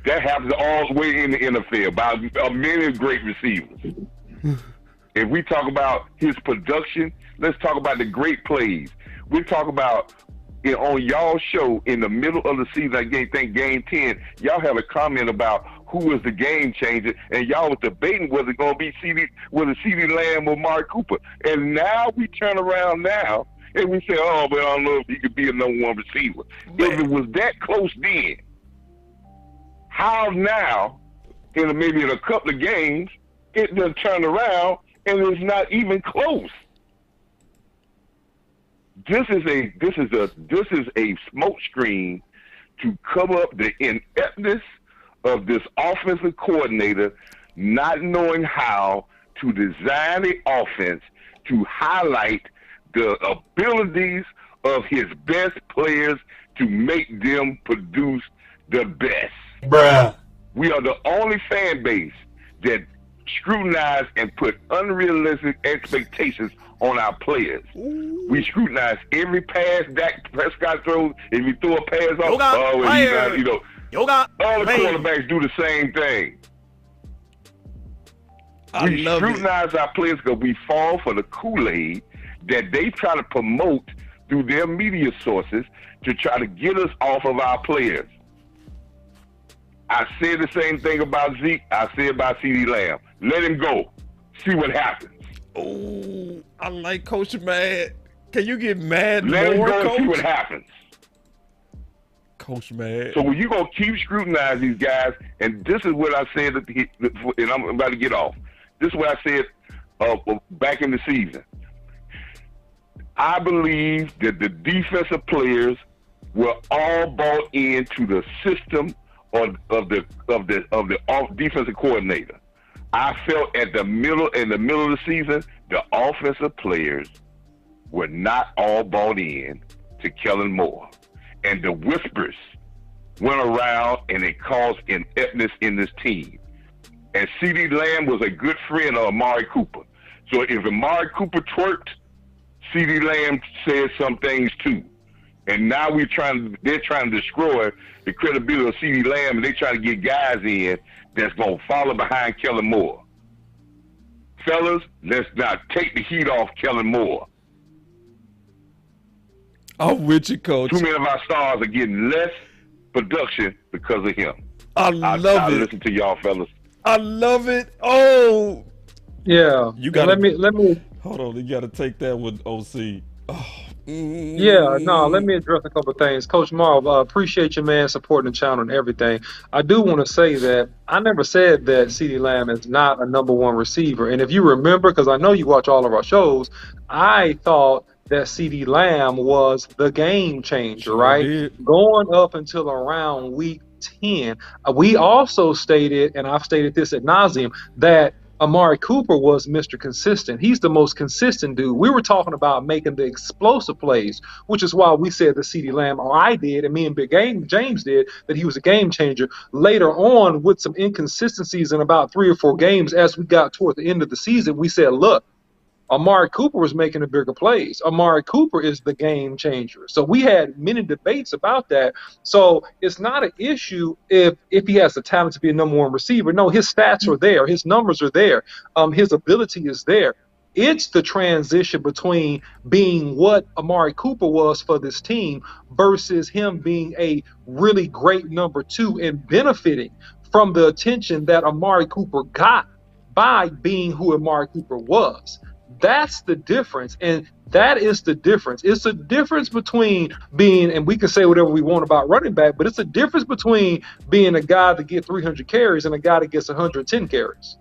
Speaker 8: That happens all the way in the NFL by many great receivers. If we talk about his production, let's talk about the great plays. We talk about on y'all show in the middle of the season, I think game 10, y'all have a comment about who is the game changer, and y'all was debating whether it's going to be CeeDee Lamb or Amari Cooper. And now we turn around now and we say, oh, but I don't know if he could be a number one receiver. Man. If it was that close then, how now, maybe in a couple of games, it done turned around and it's not even close. This is a smoke screen to cover up the ineptness of this offensive coordinator not knowing how to design the offense to highlight the abilities of his best players to make them produce the best.
Speaker 5: Bruh.
Speaker 8: We are the only fan base that scrutinize and put unrealistic expectations on our players. Ooh. We scrutinize every pass Dak Prescott throws. If you throw a pass off, all the quarterbacks do the same thing. We scrutinize our players because we fall for the Kool-Aid that they try to promote through their media sources to try to get us off of our players. I said the same thing about Zeke. I said about CeeDee Lamb. Let him go. See what happens.
Speaker 1: Oh, I like Coach Mad. Can you get mad
Speaker 8: Let
Speaker 1: more,
Speaker 8: him go
Speaker 1: Coach?
Speaker 8: and see what happens.
Speaker 1: Coach Mad.
Speaker 8: So when you going to keep scrutinizing these guys, and this is what I said, and I'm about to get off. This is what I said back in the season. I believe that the defensive players were all bought into the system of the defensive coordinator. I felt in the middle of the season, the offensive players were not all bought in to Kellen Moore. And the whispers went around and it caused ineptness in this team. And CeeDee Lamb was a good friend of Amari Cooper. So if Amari Cooper twerked, CeeDee Lamb said some things too. And now they're trying to destroy the credibility of CeeDee Lamb, and they're trying to get guys in that's going to follow behind Kellen Moore. Fellas, let's not take the heat off Kellen Moore.
Speaker 1: I'm with you, Coach.
Speaker 8: Too many of our stars are getting less production because of him.
Speaker 1: I love it.
Speaker 8: Listen to y'all, fellas.
Speaker 1: I love it. Oh,
Speaker 6: yeah.
Speaker 1: You got
Speaker 6: let me
Speaker 1: hold on. You got to take that with OC. Oh.
Speaker 6: Yeah, no, let me address a couple of things. Coach Marv, appreciate your man supporting the channel and everything. I do want to say that I never said that CeeDee Lamb is not a number one receiver. And if you remember, because I know you watch all of our shows, I thought that CeeDee Lamb was the game changer, right? Going up until around week 10. We also stated, and I've stated this ad nauseum, that Amari Cooper was Mr. Consistent. He's the most consistent dude. We were talking about making the explosive plays, which is why we said that CeeDee Lamb, or I did, and me and Big James did, that he was a game changer. Later on, with some inconsistencies in about 3 or 4 games, as we got toward the end of the season, we said, look, Amari Cooper was making the bigger plays. Amari Cooper is the game changer. So we had many debates about that. So it's not an issue if he has the talent to be a number one receiver. No, his stats are there. His numbers are there. His ability is there. It's the transition between being what Amari Cooper was for this team versus him being a really great number 2 and benefiting from the attention that Amari Cooper got by being who Amari Cooper was. That's the difference, and that is the difference. It's a difference between being, and we can say whatever we want about running back, but it's a difference between being a guy that gets 300 carries and a guy that gets 110 carries.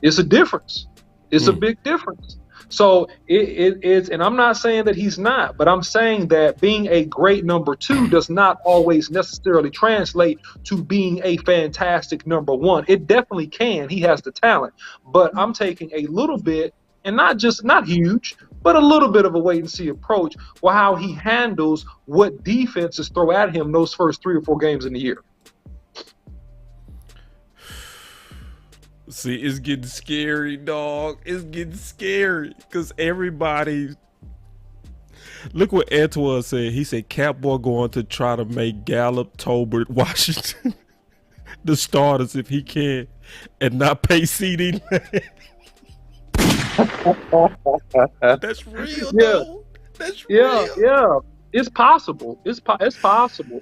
Speaker 6: It's a difference. It's a big difference. So it's, and I'm not saying that he's not, but I'm saying that being a great number 2 does not always necessarily translate to being a fantastic number 1. It definitely can. He has the talent, but I'm taking a little bit, and not huge, but a little bit of a wait and see approach with how he handles what defenses throw at him those first 3 or 4 games in the year.
Speaker 1: See, it's getting scary, dog. It's getting scary because everybody. Look what Antoine said. He said Catboy going to try to make Gallup, Tolbert, Washington the starters if he can, and not pay CeeDee Lamb. That's real, though. That's real.
Speaker 6: Yeah. It's possible. It's possible.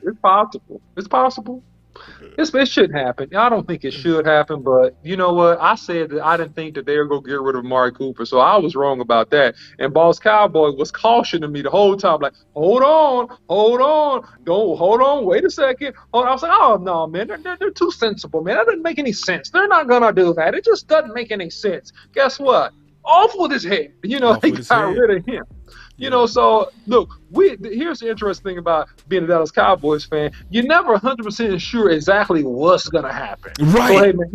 Speaker 6: It should happen. I don't think it should happen, but you know what? I said that I didn't think that they were going to get rid of Amari Cooper, so I was wrong about that. And Boss Cowboy was cautioning me the whole time, like, hold on, wait a second. I was like, oh, no, man, they're too sensible, man. That doesn't make any sense. They're not going to do that. It just doesn't make any sense. Guess what? Off with his head. They got rid of him. You know, so look, here's the interesting thing about being a Dallas Cowboys fan. You're never 100% sure exactly what's gonna happen.
Speaker 1: Right.
Speaker 6: So hey, man,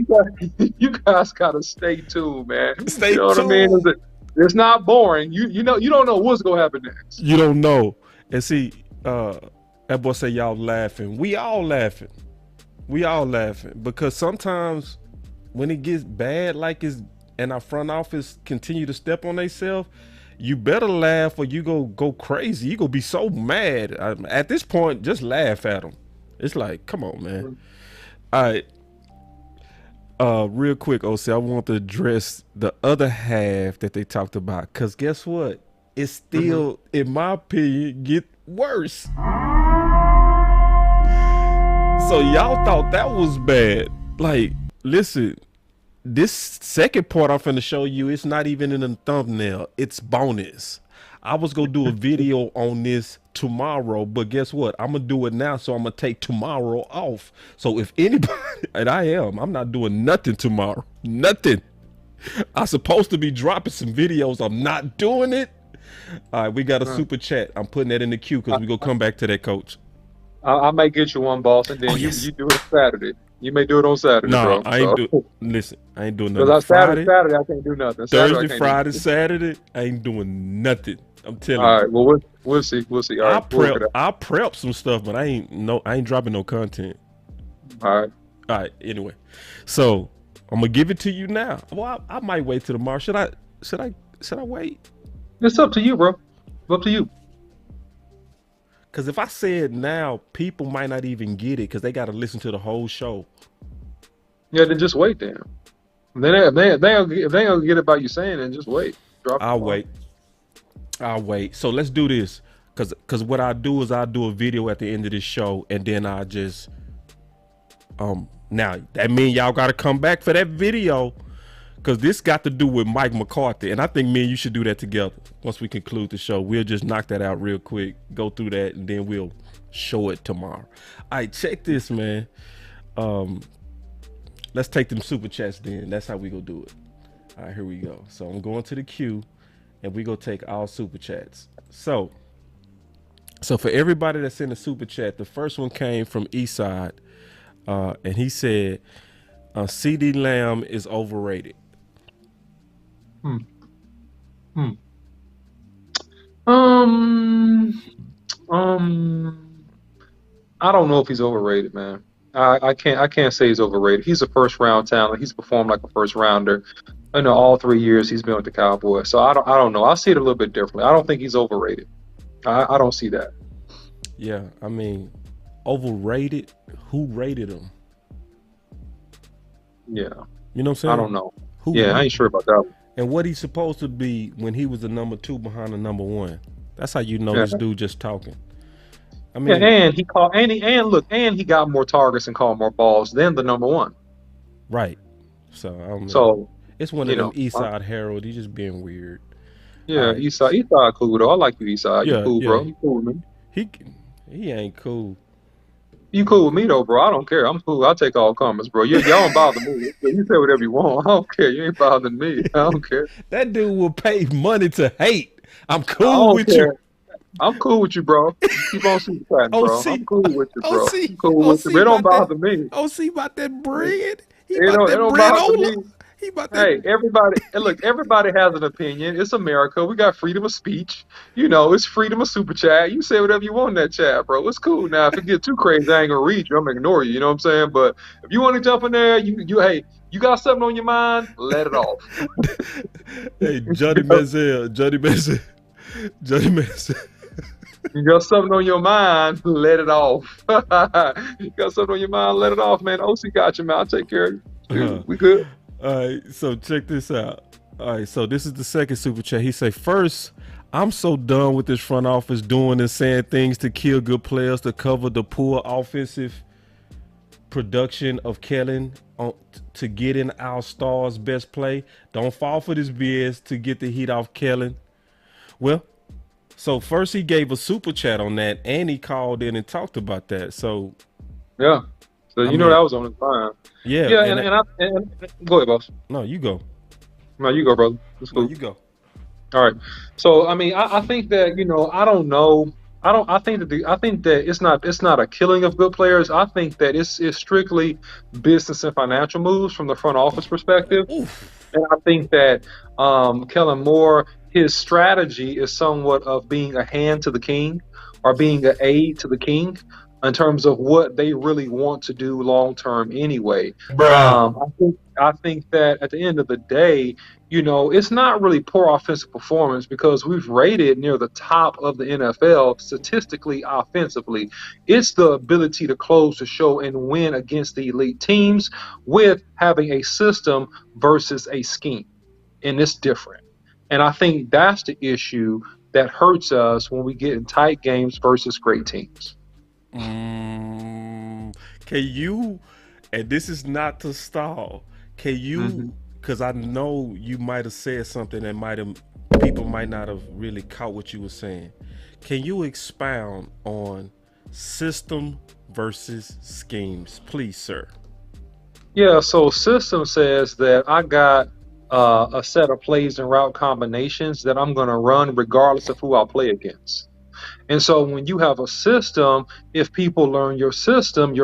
Speaker 6: you guys gotta stay tuned, man.
Speaker 1: Stay
Speaker 6: tuned.
Speaker 1: What I mean?
Speaker 6: It's not boring. You know, you don't know what's gonna happen next.
Speaker 1: You don't know. And see, that boy say y'all laughing. We all laughing because sometimes when it gets bad, like it's, and our front office continue to step on themselves, you better laugh or you go crazy. You gonna be so mad. At this point, just laugh at them. It's like, come on, man. All right. Real quick, OC, I want to address the other half that they talked about. Because guess what? It's still, in my opinion, get worse. So y'all thought that was bad. Like, listen. This second part I'm finna show you, it's not even in the thumbnail. It's bonus. I was gonna do a video on this tomorrow, but guess what? I'm gonna do it now, so I'm gonna take tomorrow off. So if anybody, and I'm not doing nothing tomorrow. Nothing. I'm supposed to be dropping some videos. I'm not doing it. All right, we got a super chat. I'm putting that in the queue because we're gonna come back to that, Coach.
Speaker 6: I may get you one, boss, and then you do it Saturday. You may do it on Saturday, bro.
Speaker 1: I ain't listen, I ain't doing nothing. Because
Speaker 6: Saturday, I can't do nothing.
Speaker 1: Thursday, Friday, Saturday, I ain't doing nothing. I'm telling you.
Speaker 6: All right, well, we'll see. All right,
Speaker 1: I prep some stuff, but I ain't dropping no content.
Speaker 6: All
Speaker 1: right. Anyway, so I'm gonna give it to you now. Well, I might wait till tomorrow. Should I wait?
Speaker 6: It's up to you, bro. Up to you.
Speaker 1: Because if I say it now, people might not even get it because they got to listen to the whole show.
Speaker 6: Yeah, then just wait then. If they ain't gonna get it by you saying it, just wait.
Speaker 1: I'll wait. So let's do this. Because what I do is I do a video at the end of this show, and then I just now that means y'all got to come back for that video. Because this got to do with Mike McCarthy. And I think me and you should do that together. Once we conclude the show, we'll just knock that out real quick, go through that, and then we'll show it tomorrow. All right, check this, man. Let's take them super chats then. That's how we go do it. All right, here we go. So I'm going to the queue, and we go take all super chats. So for everybody that's in the super chat, the first one came from Eastside, and he said, CeeDee Lamb is overrated.
Speaker 6: I don't know if he's overrated, man. I can't say he's overrated. He's a first round talent. He's performed like a first rounder. I know all 3 years he's been with the Cowboys. So I don't know. I see it a little bit differently. I don't think he's overrated. I don't see that.
Speaker 1: Yeah, I mean, overrated. Who rated him?
Speaker 6: Yeah.
Speaker 1: You know what I'm saying?
Speaker 6: I don't know. I ain't sure about that one.
Speaker 1: And what he's supposed to be when he was the number 2 behind the number 1. That's how you know this dude just talking. I mean,
Speaker 6: and he called and he got more targets and called more balls than the number 1.
Speaker 1: Right. So it's one of them Eastside Herald. He's just being weird.
Speaker 6: Yeah,
Speaker 1: right.
Speaker 6: Esau cool though. I like you, Esau. You
Speaker 1: Yeah,
Speaker 6: cool,
Speaker 1: yeah.
Speaker 6: bro. You cool with me.
Speaker 1: He ain't cool.
Speaker 6: You cool with me though, bro. I don't care. I'm cool. I'll take all comments, bro. Y'all don't bother me. You say whatever you want. I don't care. You ain't bothering me. I don't care.
Speaker 1: That dude will pay money to hate. I'm
Speaker 6: I
Speaker 1: cool
Speaker 6: don't
Speaker 1: with
Speaker 6: care.
Speaker 1: you.
Speaker 6: I'm cool with you, bro. Keep on super chatting, bro.
Speaker 1: OC,
Speaker 6: I'm cool with you, bro.
Speaker 1: OC,
Speaker 6: I'm cool with you.
Speaker 1: OC
Speaker 6: It don't
Speaker 1: about that.
Speaker 6: bother me.
Speaker 1: OC about that bread. He
Speaker 6: It
Speaker 1: about
Speaker 6: don't, it
Speaker 1: that
Speaker 6: don't
Speaker 1: bread.
Speaker 6: bother me.
Speaker 1: He about that.
Speaker 6: Hey, everybody, and look, everybody has an opinion. It's America. We got freedom of speech. You know, it's freedom of super chat. You say whatever you want in that chat, bro. It's cool. Now, if it get too crazy, I ain't gonna read you. I'm gonna ignore you. You know what I'm saying? But if you want to jump in there, hey, you got something on your mind, let it off.
Speaker 1: Hey, Johnny Manziel.
Speaker 6: You got something on your mind, let it off. You got something on your mind, let it off, man. OC got you, man. I'll take care of you. We good.
Speaker 1: All right, so check this out. All right, so this is the second super chat. He say, first, I'm so done with this front office doing and saying things to kill good players to cover the poor offensive production of Kellen to get in our stars' best play. Don't fall for this BS to get the heat off Kellen. Well, so first he gave a super chat on that, and he called in and talked about that. So
Speaker 6: yeah, so you know that was on his mind.
Speaker 1: Yeah,
Speaker 6: yeah, and go ahead, boss.
Speaker 1: No, you go.
Speaker 6: No, you go, brother. That's cool.
Speaker 1: No, you go.
Speaker 6: All right. So I mean, I think that I don't know. I think that it's not a killing of good players. I think that it's strictly business and financial moves from the front office perspective. Oof. And I think that Kellen Moore, his strategy is somewhat of being a hand to the king or being an aid to the king in terms of what they really want to do long term anyway. I think that at the end of the day, it's not really poor offensive performance because we've rated near the top of the NFL statistically offensively. It's the ability to close the show and win against the elite teams with having a system versus a scheme. And it's different. And I think that's the issue that hurts us when we get in tight games versus great teams.
Speaker 1: Can you, and this is not to stall, can you, because I know you might have said something that people might not have really caught what you were saying. Can you expound on system versus schemes, please, sir?
Speaker 6: Yeah, so system says that I got a set of plays and route combinations that I'm going to run regardless of who I play against. And so when you have a system, if people learn your system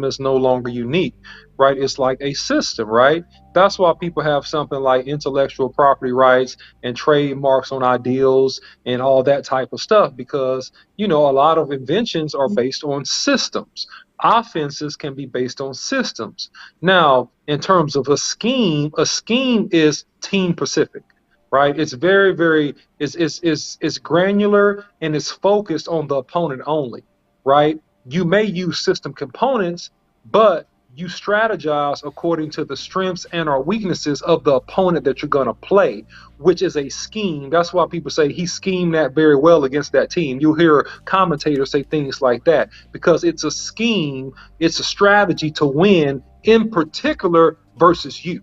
Speaker 6: is no longer unique, right? It's like a system, right? That's why people have something like intellectual property rights and trademarks on ideals and all that type of stuff, because, a lot of inventions are based on systems. Offenses can be based on systems. Now, in terms of a scheme is team specific. Right, it's very, very, it's granular and it's focused on the opponent only. Right, you may use system components, but you strategize according to the strengths and or weaknesses of the opponent that you're going to play, which is a scheme. That's why people say he schemed that very well against that team. You'll hear commentators say things like that because it's a scheme, it's a strategy to win in particular versus you.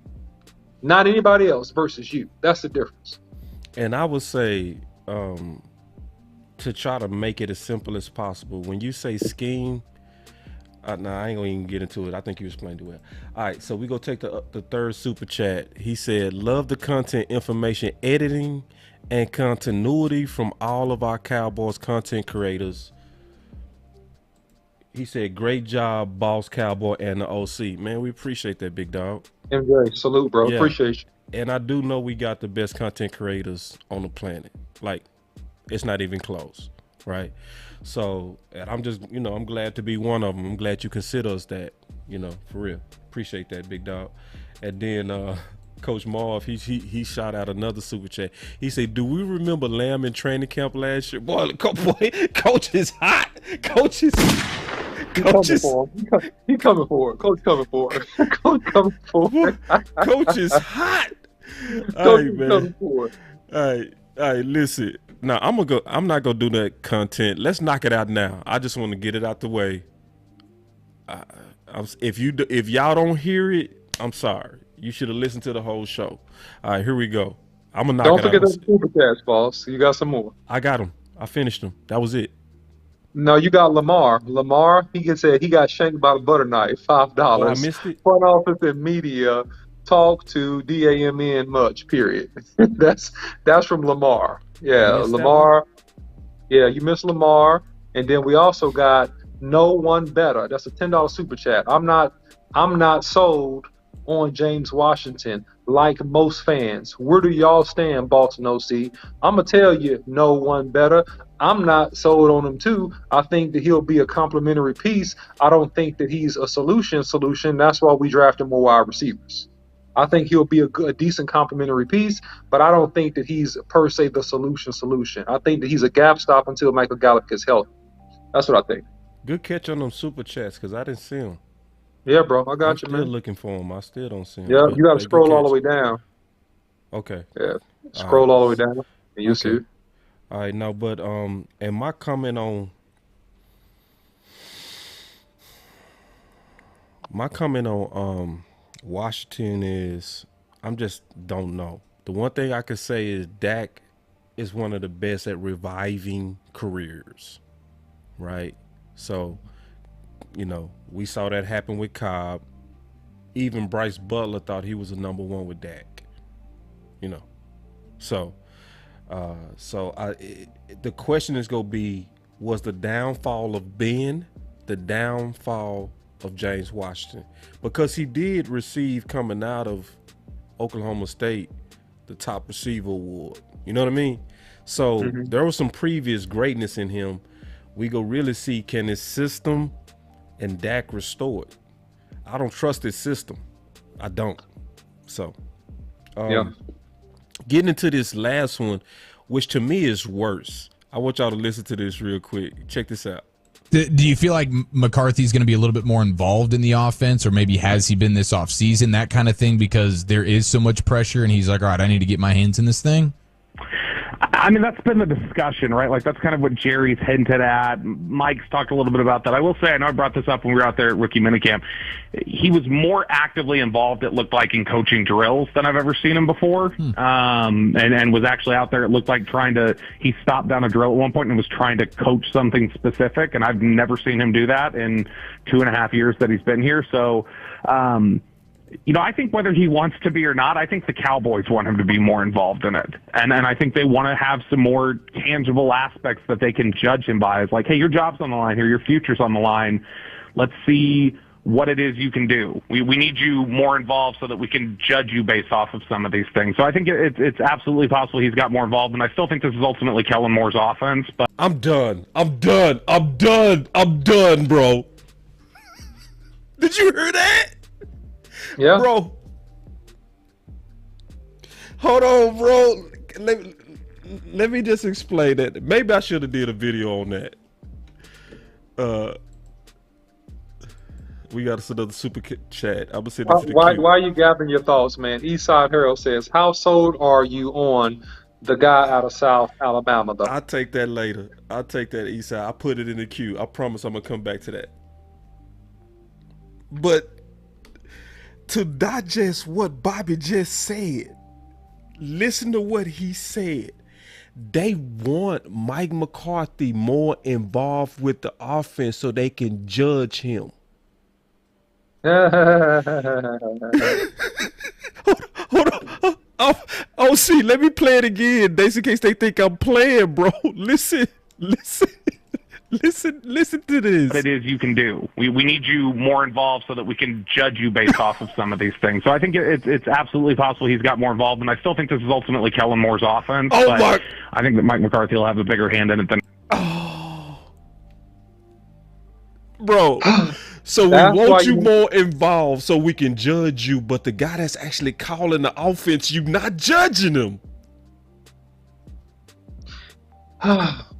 Speaker 6: Not anybody else versus you. That's the difference.
Speaker 1: And I would say to try to make it as simple as possible. When you say scheme, I ain't gonna even get into it. I think you explained it well. All right, so we go take the third super chat. He said, love the content, information, editing, and continuity from all of our Cowboys content creators. He said, great job, Boss Cowboy and the OC. Man, we appreciate that, big dog.
Speaker 6: MJ, salute, bro. Yeah. Appreciate you.
Speaker 1: And I do know we got the best content creators on the planet. Like, it's not even close, right? So, and I'm just, I'm glad to be one of them. I'm glad you consider us that, for real. Appreciate that, big dog. And then Coach Marv, he shot out another super chat. He said, do we remember Lamb in training camp last year? Boy, Coach is hot. Coach is
Speaker 6: He coming for it. Coach coming for it. Coach coming for it.
Speaker 1: Coach is hot.
Speaker 6: Coach is coming for it.
Speaker 1: All right, listen. Now I'm not gonna do that content. Let's knock it out now. I just want to get it out the way. If y'all don't hear it, I'm sorry. You should have listened to the whole show. All right, here we go. I'm gonna knock
Speaker 6: Don't
Speaker 1: it
Speaker 6: forget
Speaker 1: out.
Speaker 6: the super chats, boss. You got some more.
Speaker 1: I got them. I finished them. That was it.
Speaker 6: No, you got Lamar. Lamar, he got shanked by the butter knife, $5.
Speaker 1: Oh, I missed it.
Speaker 6: Front office and media talk to DAMN much. Period. that's from Lamar. Yeah,
Speaker 1: missed that
Speaker 6: Lamar. Yeah, you missed Lamar, and then we also got No One Better. That's a $10 super chat. I'm not sold on James Washington like most fans. Where do y'all stand, Boston OC? I'm gonna tell you, No One Better. I'm not sold on him too. I think that he'll be a complementary piece. I don't think that he's a solution. That's why we drafted more wide receivers. I think he'll be a decent complementary piece, but I don't think that he's per se the solution. I think that he's a gap stop until Michael Gallup gets healthy. That's what I think.
Speaker 1: Good catch on them super chats because I didn't see them.
Speaker 6: Yeah, bro, I got
Speaker 1: I'm
Speaker 6: you,
Speaker 1: still
Speaker 6: man.
Speaker 1: looking for them. I still don't see them.
Speaker 6: Yeah, you got to scroll all the way down.
Speaker 1: Okay.
Speaker 6: Yeah, scroll all the way down, and you see it.
Speaker 1: All right, now, but and my comment on Washington is I'm just don't know. The one thing I could say is Dak is one of the best at reviving careers, right? So, you know, we saw that happen with Cobb. Even Bryce Butler thought he was a number one with Dak, you know. So the question is going to be, was the downfall of Ben the downfall of James Washington? Because he did receive, coming out of Oklahoma State, the top receiver award. You know what I mean? So there was some previous greatness in him. We go really see, can his system and Dak restore it? I don't trust his system. I don't. So, getting into this last one, which to me is worse. I want y'all to listen to this real quick. Check this out.
Speaker 9: Do you feel like McCarthy's going to be a little bit more involved in the offense, or maybe has he been this offseason, that kind of thing, because there is so much pressure and he's like, all right, I need to get my hands in this thing?
Speaker 3: I mean, that's been the discussion, right? Like, that's kind of what Jerry's hinted at. Mike's talked a little bit about that. I will say, I know I brought this up when we were out there at rookie minicamp. He was more actively involved, it looked like, in coaching drills than I've ever seen him before. And was actually out there, it looked like he stopped down a drill at one point and was trying to coach something specific. And I've never seen him do that in 2.5 years that he's been here. So, you know, I think whether he wants to be or not, I think the Cowboys want him to be more involved in it. And I think they want to have some more tangible aspects that they can judge him by. It's like, hey, your job's on the line here, your future's on the line. Let's see what it is you can do. We need you more involved so that we can judge you based off of some of these things. So I think it's absolutely possible he's got more involved, and I still think this is ultimately Kellen Moore's offense. But
Speaker 1: I'm done, bro. Did you hear that?
Speaker 6: Yeah,
Speaker 1: bro. Hold on, bro. Let me just explain that. Maybe I should have did a video on that. We got us another super chat. I'm gonna send it to the
Speaker 6: why
Speaker 1: queue.
Speaker 6: are you gathering your thoughts, man? Eastside Harold says, how sold are you on the guy out of South Alabama, though?
Speaker 1: I'll take that later. I'll take that, Eastside. I'll put it in the queue. I promise I'm gonna come back to that. But to digest what Bobby just said, listen to what he said. They want Mike McCarthy more involved with the offense so they can judge him. Hold on. OC, let me play it again. Just in case they think I'm playing, bro. Listen to this.
Speaker 3: What it is you can do. We need you more involved so that we can judge you based off of some of these things. So I think it's absolutely possible he's got more involved, and I still think this is ultimately Kellen Moore's offense. But I think that Mike McCarthy will have a bigger hand in it than.
Speaker 1: Bro. So we want you more involved so we can judge you, but the guy that's actually calling the offense, you not judging him.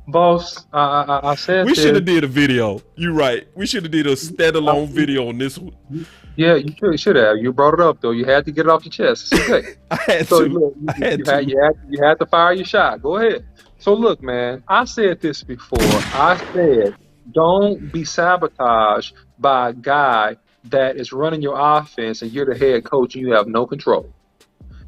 Speaker 6: Boss, I said
Speaker 1: we should have did a video. You're right. We should have did a standalone video on this one.
Speaker 6: Yeah, you should have. You brought it up though. You had to get it off your chest. It's okay.
Speaker 1: I had
Speaker 6: so,
Speaker 1: to.
Speaker 6: Look, you had to fire your shot. Go ahead. So look, man, I said this before. I said, don't be sabotaged by a guy that is running your offense and you're the head coach and you have no control.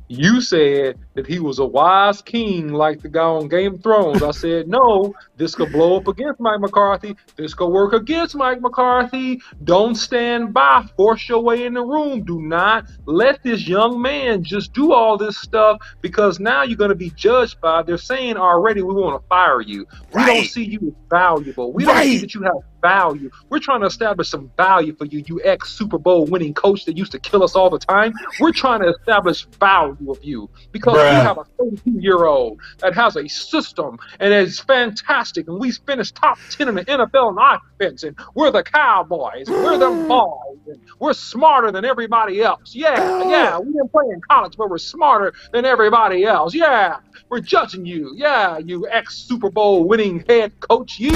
Speaker 6: You said that he was a wise king like the guy on Game of Thrones. I said, no, this could blow up against Mike McCarthy. This could work against Mike McCarthy. Don't stand by. Force your way in the room. Do not let this young man just do all this stuff, because now you're going to be judged by, they're saying already, we want to fire you. We don't see you as valuable. We don't see that you have value. We're trying to establish some value for you, you ex-Super Bowl winning coach that used to kill us all the time. We're trying to establish value of you, because we have a 32-year-old that has a system and is fantastic, and we finished top 10 in the NFL in offense, and we're the Cowboys, and we're the boys, and we're smarter than everybody else. Yeah, we didn't play in college, but we're smarter than everybody else. Yeah, we're judging you. Yeah, you ex-Super Bowl winning head coach, you.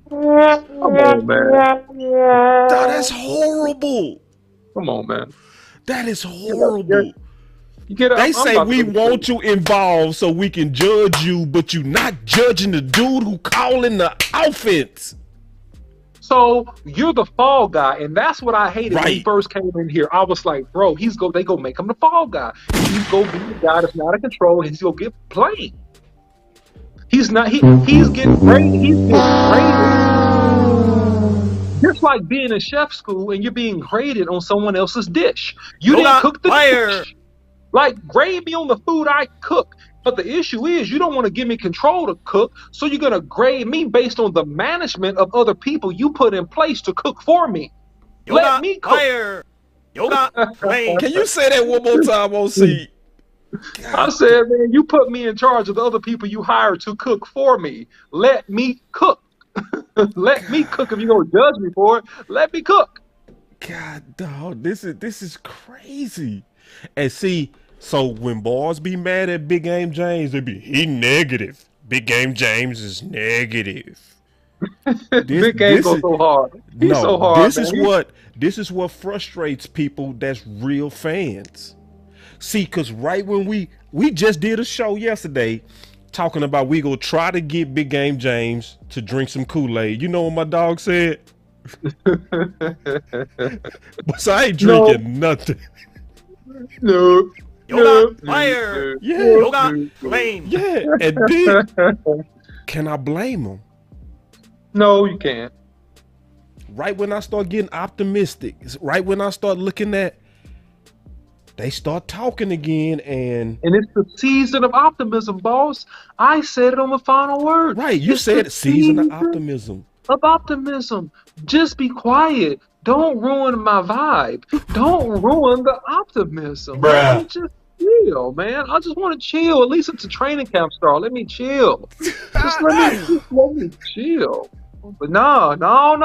Speaker 6: Come on, man.
Speaker 1: That's horrible.
Speaker 6: Come on, man.
Speaker 1: That is horrible.
Speaker 6: They
Speaker 1: say we want you involved so we can judge you, but you're not judging the dude who calling the offense.
Speaker 6: So you're the fall guy, and that's what I hated when he first came in here. I was like, bro, they go make him the fall guy. He's go be the guy that's not in control, and he's gonna get played. He's not. He's getting graded. He's getting graded. Just like being in chef school and you're being graded on someone else's dish. You didn't cook the dish. Like, grade me on the food I cook. But the issue is you don't want to give me control to cook, so you're gonna grade me based on the management of other people you put in place to cook for me. Let me cook.
Speaker 1: Can you say that one more time, OC?
Speaker 6: I said, man, you put me in charge of the other people you hired to cook for me. Let me cook. Let me cook. If you're going to judge me for it, let me cook.
Speaker 1: God, dog, this is crazy. And see, so when boys be mad at Big Game James, they be, he negative. Big Game James is negative.
Speaker 6: Big Game goes so hard. He's so hard,
Speaker 1: this is what frustrates people that's real fans. See, because right when we just did a show yesterday talking about we gonna try to get Big Game James to drink some Kool-Aid. You know what my dog said? So I ain't drinking nothing.
Speaker 6: No.
Speaker 5: Fire.
Speaker 1: Yeah.
Speaker 5: Blame.
Speaker 1: Yeah. And then, can I blame him?
Speaker 6: No, you can't.
Speaker 1: Right when I start getting optimistic, right when I start looking at, they start talking again, and
Speaker 6: it's the season of optimism, boss. I said it on the final word.
Speaker 1: Right, you said season of optimism.
Speaker 6: Of optimism. Just be quiet. Don't ruin my vibe. Don't ruin the optimism.
Speaker 5: Bruh.
Speaker 6: Just chill, man. I just want to chill. At least it's a training camp start. Let me chill. Just let me chill. But no. Oh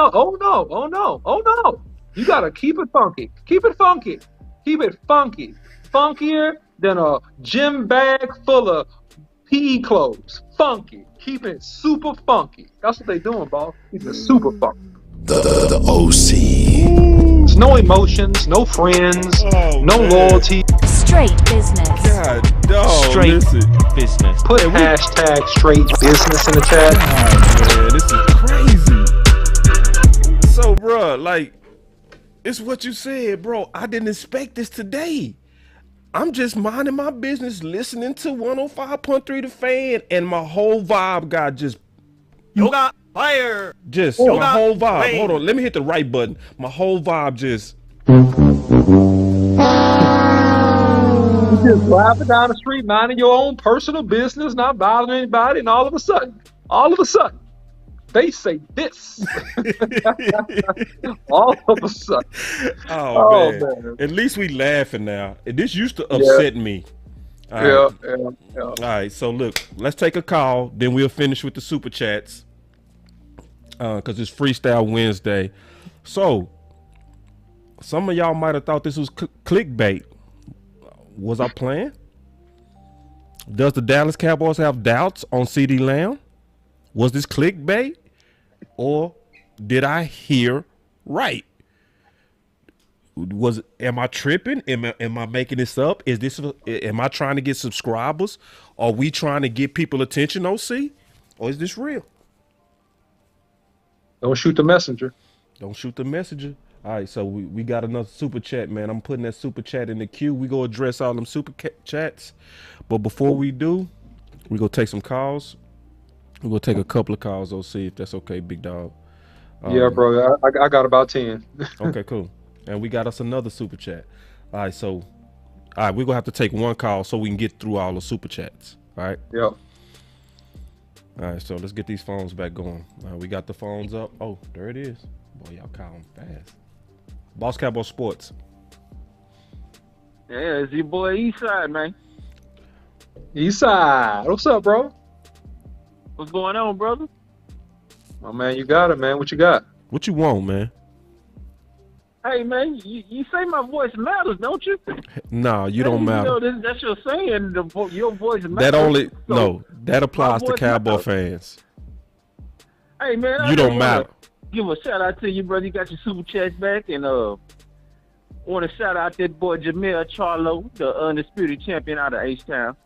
Speaker 6: no. You gotta keep it funky. Keep it funky. Keep it funky. Funkier than a gym bag full of PE clothes. Funky. Keep it super funky. That's what they doing, boss. Keep it super funky.
Speaker 5: The OC.
Speaker 6: It's no emotions, no friends, no loyalty.
Speaker 7: Straight business.
Speaker 1: God, dog.
Speaker 5: Straight business.
Speaker 6: Put hashtag straight business in the chat.
Speaker 1: God, man, this is crazy. So, bro, like, it's what you said, bro. I didn't expect this today. I'm just minding my business, listening to 105.3 The Fan, and my whole vibe got just
Speaker 5: Fire.
Speaker 1: Just my whole vibe. Hold on, let me hit the right button. My whole vibe just.
Speaker 6: You just driving down the street, minding your own personal business, not bothering anybody, and all of a sudden, they say this. All of a sudden.
Speaker 1: Oh man. At least we laughing now. This used to upset me.
Speaker 6: Yeah.
Speaker 1: All right, so look, let's take a call, then we'll finish with the super chats. Because it's Freestyle Wednesday. So, some of y'all might have thought this was clickbait. Was I playing? Does the Dallas Cowboys have doubts on CeeDee Lamb? Was this clickbait? Or did I hear right? Am I tripping? Am I making this up? Am I trying to get subscribers? Are we trying to get people attention, OC? Or is this real?
Speaker 6: Don't shoot the messenger.
Speaker 1: Don't shoot the messenger. All right, so we got another super chat, man. I'm putting that super chat in the queue. We go address all them super chats. But before we do, we go take some calls. We're going to take a couple of calls, OC, if that's okay, big dog.
Speaker 6: Yeah, bro. I got about 10.
Speaker 1: Okay, cool. And we got us another super chat. All right, so we're going to have to take one call so we can get through all the super chats. All right?
Speaker 6: Yep.
Speaker 1: All right, so let's get these phones back going. We got the phones up. Oh, there it is. Boy, y'all calling fast. Boss Cowboy Sports.
Speaker 10: Yeah, it's your boy Eastside, man.
Speaker 6: Eastside. What's up, bro?
Speaker 10: What's going on, brother?
Speaker 6: Oh, man, you got it, man. What you got?
Speaker 1: What you want, man?
Speaker 10: Hey, man, you say my voice matters, don't you?
Speaker 1: Nah, you don't matter.
Speaker 10: You know, that's your saying. Your voice matters.
Speaker 1: That applies to Cowboy fans.
Speaker 10: Hey, man,
Speaker 1: you don't matter.
Speaker 10: Give a shout out to you, brother. You got your super chats back, and want to shout out that boy Jamel Charlo, the undisputed champion out of H-Town,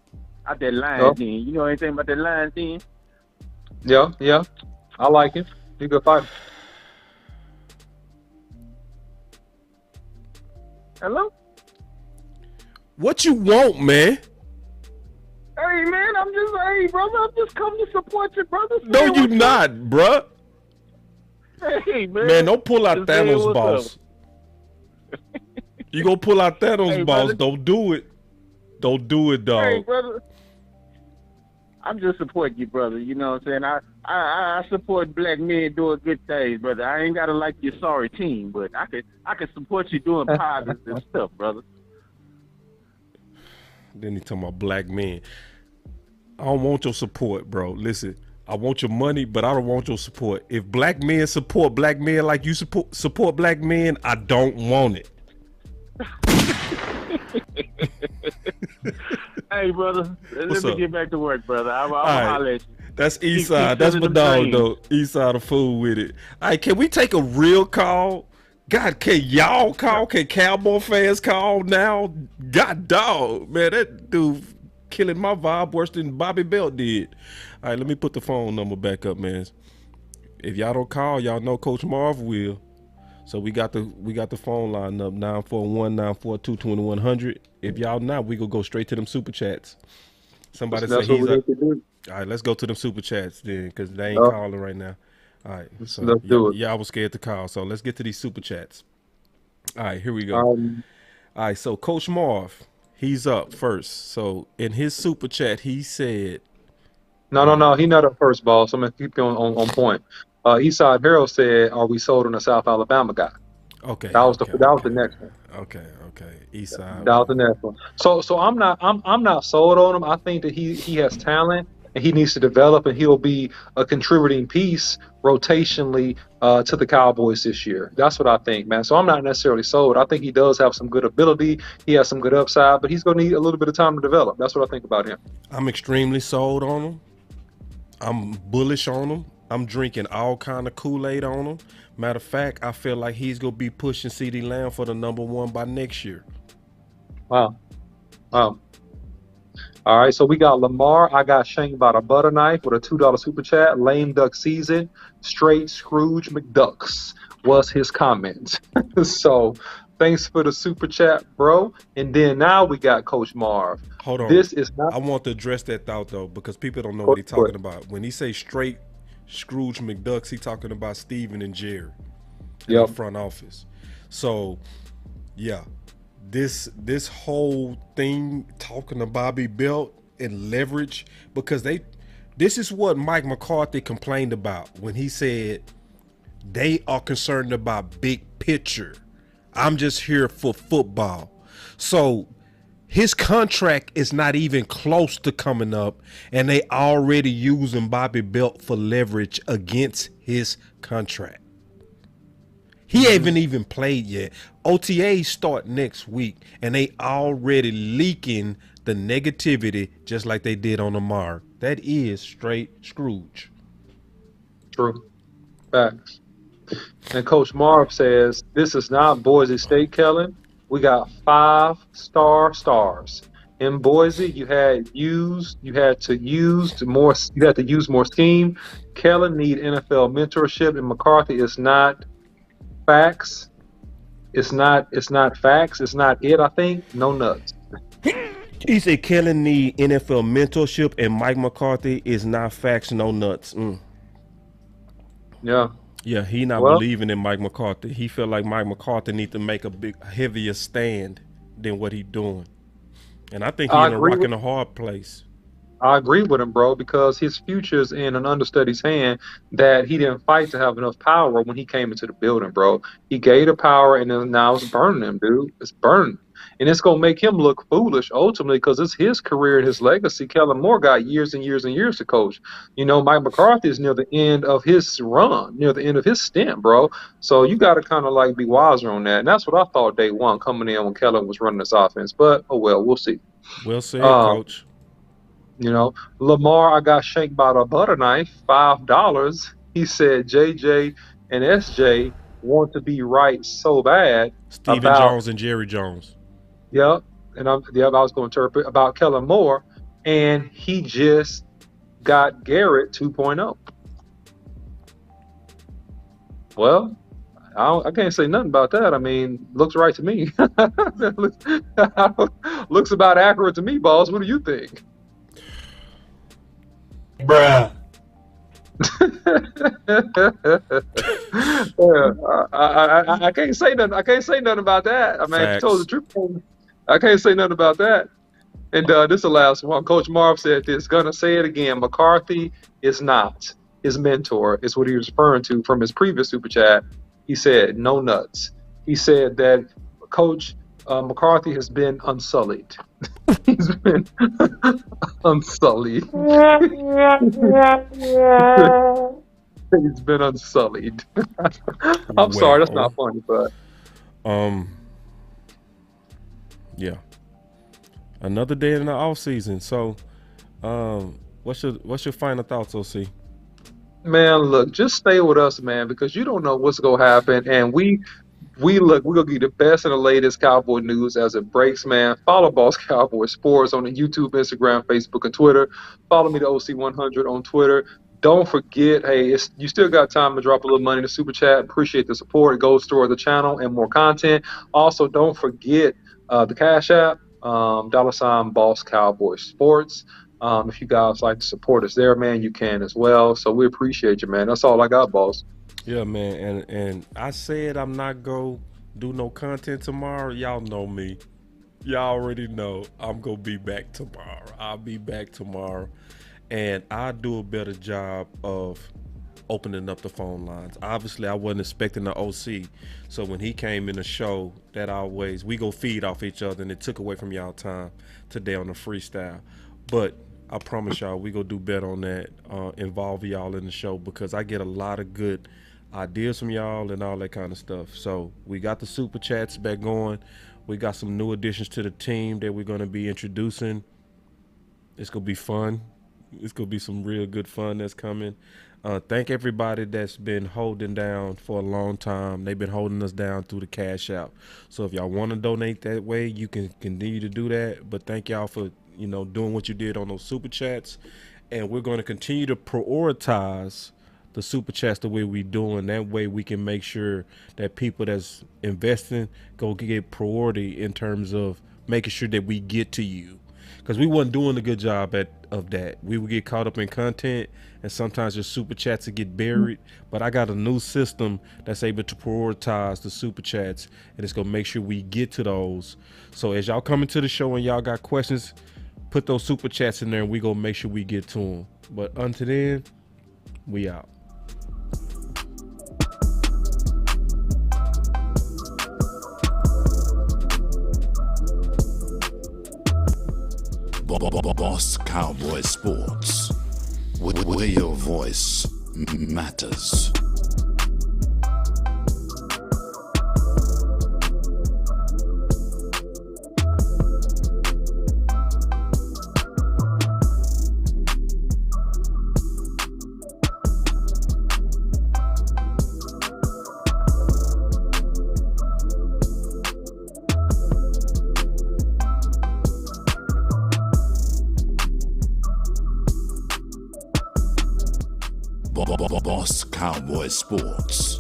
Speaker 10: out that Lions Den. You know anything about that Lions Den?
Speaker 6: Yeah. I like him. He's a good fighter.
Speaker 10: Hello?
Speaker 1: What you want, man?
Speaker 10: Hey, man, hey, brother, I'm just coming to support your brother.
Speaker 1: No, you not, bruh.
Speaker 10: Hey, man.
Speaker 1: Man, don't pull out Thanos, boss. You gonna pull out Thanos, boss.
Speaker 10: Brother.
Speaker 1: Don't do it. Don't do it, dog.
Speaker 10: Hey, brother. I'm just supporting you, brother. You know what I'm saying? I support black men doing good things, brother. I ain't gotta like your sorry team, but I can support you doing positive stuff, brother.
Speaker 1: Then he talking about black men. I don't want your support, bro. Listen, I want your money, but I don't want your support. If black men support black men like you support black men, I don't want it.
Speaker 10: Hey, brother, let me get back to work, brother. I'm holler at you.
Speaker 1: That's Eastside. That's my dog, though. Eastside a fool with it. All right, can we take a real call? God, can y'all call? Can Cowboy fans call now? God, dog, man, that dude killing my vibe worse than Bobby Belt did. All right, let me put the phone number back up, man. If y'all don't call, y'all know Coach Marv will. So we got the phone line up, 941-942-2100. If y'all not, we gonna go straight to them super chats. Somebody say he's up. All right, let's go to them super chats then, because they ain't calling right now. All right, so
Speaker 6: let's do it.
Speaker 1: Y'all was scared to call, so let's get to these super chats. All right, here we go. All right, so Coach Marv, he's up first. So in his super chat, he said,
Speaker 6: No, he not up first, boss. I'm gonna keep you on point. Eastside Hero said, "Are we sold on the South Alabama guy?"
Speaker 1: Okay,
Speaker 6: that was the next one.
Speaker 1: Okay, Eastside.
Speaker 6: That was the next one. So I'm not sold on him. I think that he has talent and he needs to develop, and he'll be a contributing piece rotationally to the Cowboys this year. That's what I think, man. So I'm not necessarily sold. I think he does have some good ability. He has some good upside, but he's going to need a little bit of time to develop. That's what I think about him.
Speaker 1: I'm extremely sold on him. I'm bullish on him. I'm drinking all kind of Kool-Aid on him. Matter of fact, I feel like he's going to be pushing CeeDee Lamb for the #1 by next year.
Speaker 6: Wow. All right, so we got Lamar. I got shanked by the butter knife with a $2 super chat. Lame duck season. Straight Scrooge McDucks was his comment. So thanks for the super chat, bro. And then now we got Coach Marv.
Speaker 1: Hold on.
Speaker 6: This is not.
Speaker 1: I want to address that thought, though, because people don't know what he's talking about. When he say straight Scrooge McDucks, he talking about Steven and Jerry in the front office. So, yeah, this whole thing talking to Bobby Belt and leverage, because this is what Mike McCarthy complained about when he said they are concerned about big picture. I'm just here for football. So his contract is not even close to coming up, and they already using Bobby Belt for leverage against his contract. He haven't even played yet. OTAs start next week, and they already leaking the negativity just like they did on Amari. That is straight Scrooge.
Speaker 6: True. Facts. And Coach Marv says, this is not Boise State, Kellen. We got 5-star stars. In Boise, you had to use more scheme. Kellen need NFL mentorship, and McCarthy is not facts. It's not facts. It's not it. I think no nuts.
Speaker 1: He said Kellen need NFL mentorship, and Mike McCarthy is not facts, no nuts.
Speaker 6: Yeah.
Speaker 1: Yeah, he not believing in Mike McCarthy. He feel like Mike McCarthy need to make a heavier stand than what he doing. And I think he's in a rock and a hard place.
Speaker 6: I agree with him, bro, because his future's in an understudy's hand that he didn't fight to have enough power when he came into the building, bro. He gave the power, and then now it's burning him, dude. It's burning. And it's going to make him look foolish, ultimately, because it's his career and his legacy. Kellen Moore got years and years and years to coach. You know, Mike McCarthy is near the end of his run, near the end of his stint, bro. So you got to kind of, like, be wiser on that. And that's what I thought day one coming in when Kellen was running this offense. But, oh, well, we'll see.
Speaker 1: Well said, Coach.
Speaker 6: You know, Lamar, I got shanked by the butter knife, $5. He said JJ and SJ want to be right so bad.
Speaker 1: Stephen Jones and Jerry Jones.
Speaker 6: Yep. And I was going to interpret about Kellen Moore, and he just got Garrett 2.0. Well, I can't say nothing about that. I mean, looks right to me. Looks about accurate to me, boss. What do you think?
Speaker 5: Bruh.
Speaker 6: I can't say nothing. I can't say nothing about that. I mean, if you told the truth, I can't say nothing about that. And this is the last one. Coach Marv said this. Gonna say it again. McCarthy is not his mentor. Is what he was referring to from his previous super chat. He said no nuts. He said that Coach McCarthy has been unsullied. He's been unsullied. He's been unsullied. I'm sorry, that's not funny, but
Speaker 1: yeah. Another day in the off season. So, what's your final thoughts, OC?
Speaker 6: Man, look, just stay with us, man, because you don't know what's gonna happen, and we're gonna give you the best and the latest Cowboy news as it breaks, man. Follow Boss Cowboy Sports on the YouTube, Instagram, Facebook, and Twitter. Follow me, the OC100 on Twitter. Don't forget, hey, you still got time to drop a little money in the super chat. Appreciate the support. It goes toward the channel and more content. Also, don't forget the Cash App, $ Boss Cowboy Sports. If you guys like to support us there, man, you can as well. So we appreciate you, man. That's all I got, boss.
Speaker 1: Yeah, man. And I said I'm not going to do no content tomorrow. Y'all know me. Y'all already know I'm going to be back tomorrow. I'll be back tomorrow. And I'll do a better job of opening up the phone lines. Obviously, I wasn't expecting the OC. So when he came in the show, we go feed off each other, and it took away from y'all time today on the freestyle. But I promise y'all we go do better on that, involve y'all in the show, because I get a lot of good ideas from y'all and all that kind of stuff. So we got the super chats back going. We got some new additions to the team that we're going to be introducing. It's going to be fun. It's going to be some real good fun that's coming. Thank everybody that's been holding down for a long time. They've been holding us down through the Cash App. So if y'all want to donate that way, you can continue to do that. But thank y'all for doing what you did on those super chats, and we're going to continue to prioritize the super chats the way we're doing. That way we can make sure that people that's investing go get priority in terms of making sure that we get to you, because we wasn't doing a good job of that. We would get caught up in content, and sometimes your super chats would get buried. But I got a new system that's able to prioritize the super chats, and it's going to make sure we get to those. So as y'all come into the show and y'all got questions, put those super chats in there, and we gonna make sure we get to them. But until then, we out.
Speaker 5: Boss Cowboy Sports, where your voice matters. Boss Cowboy Sports.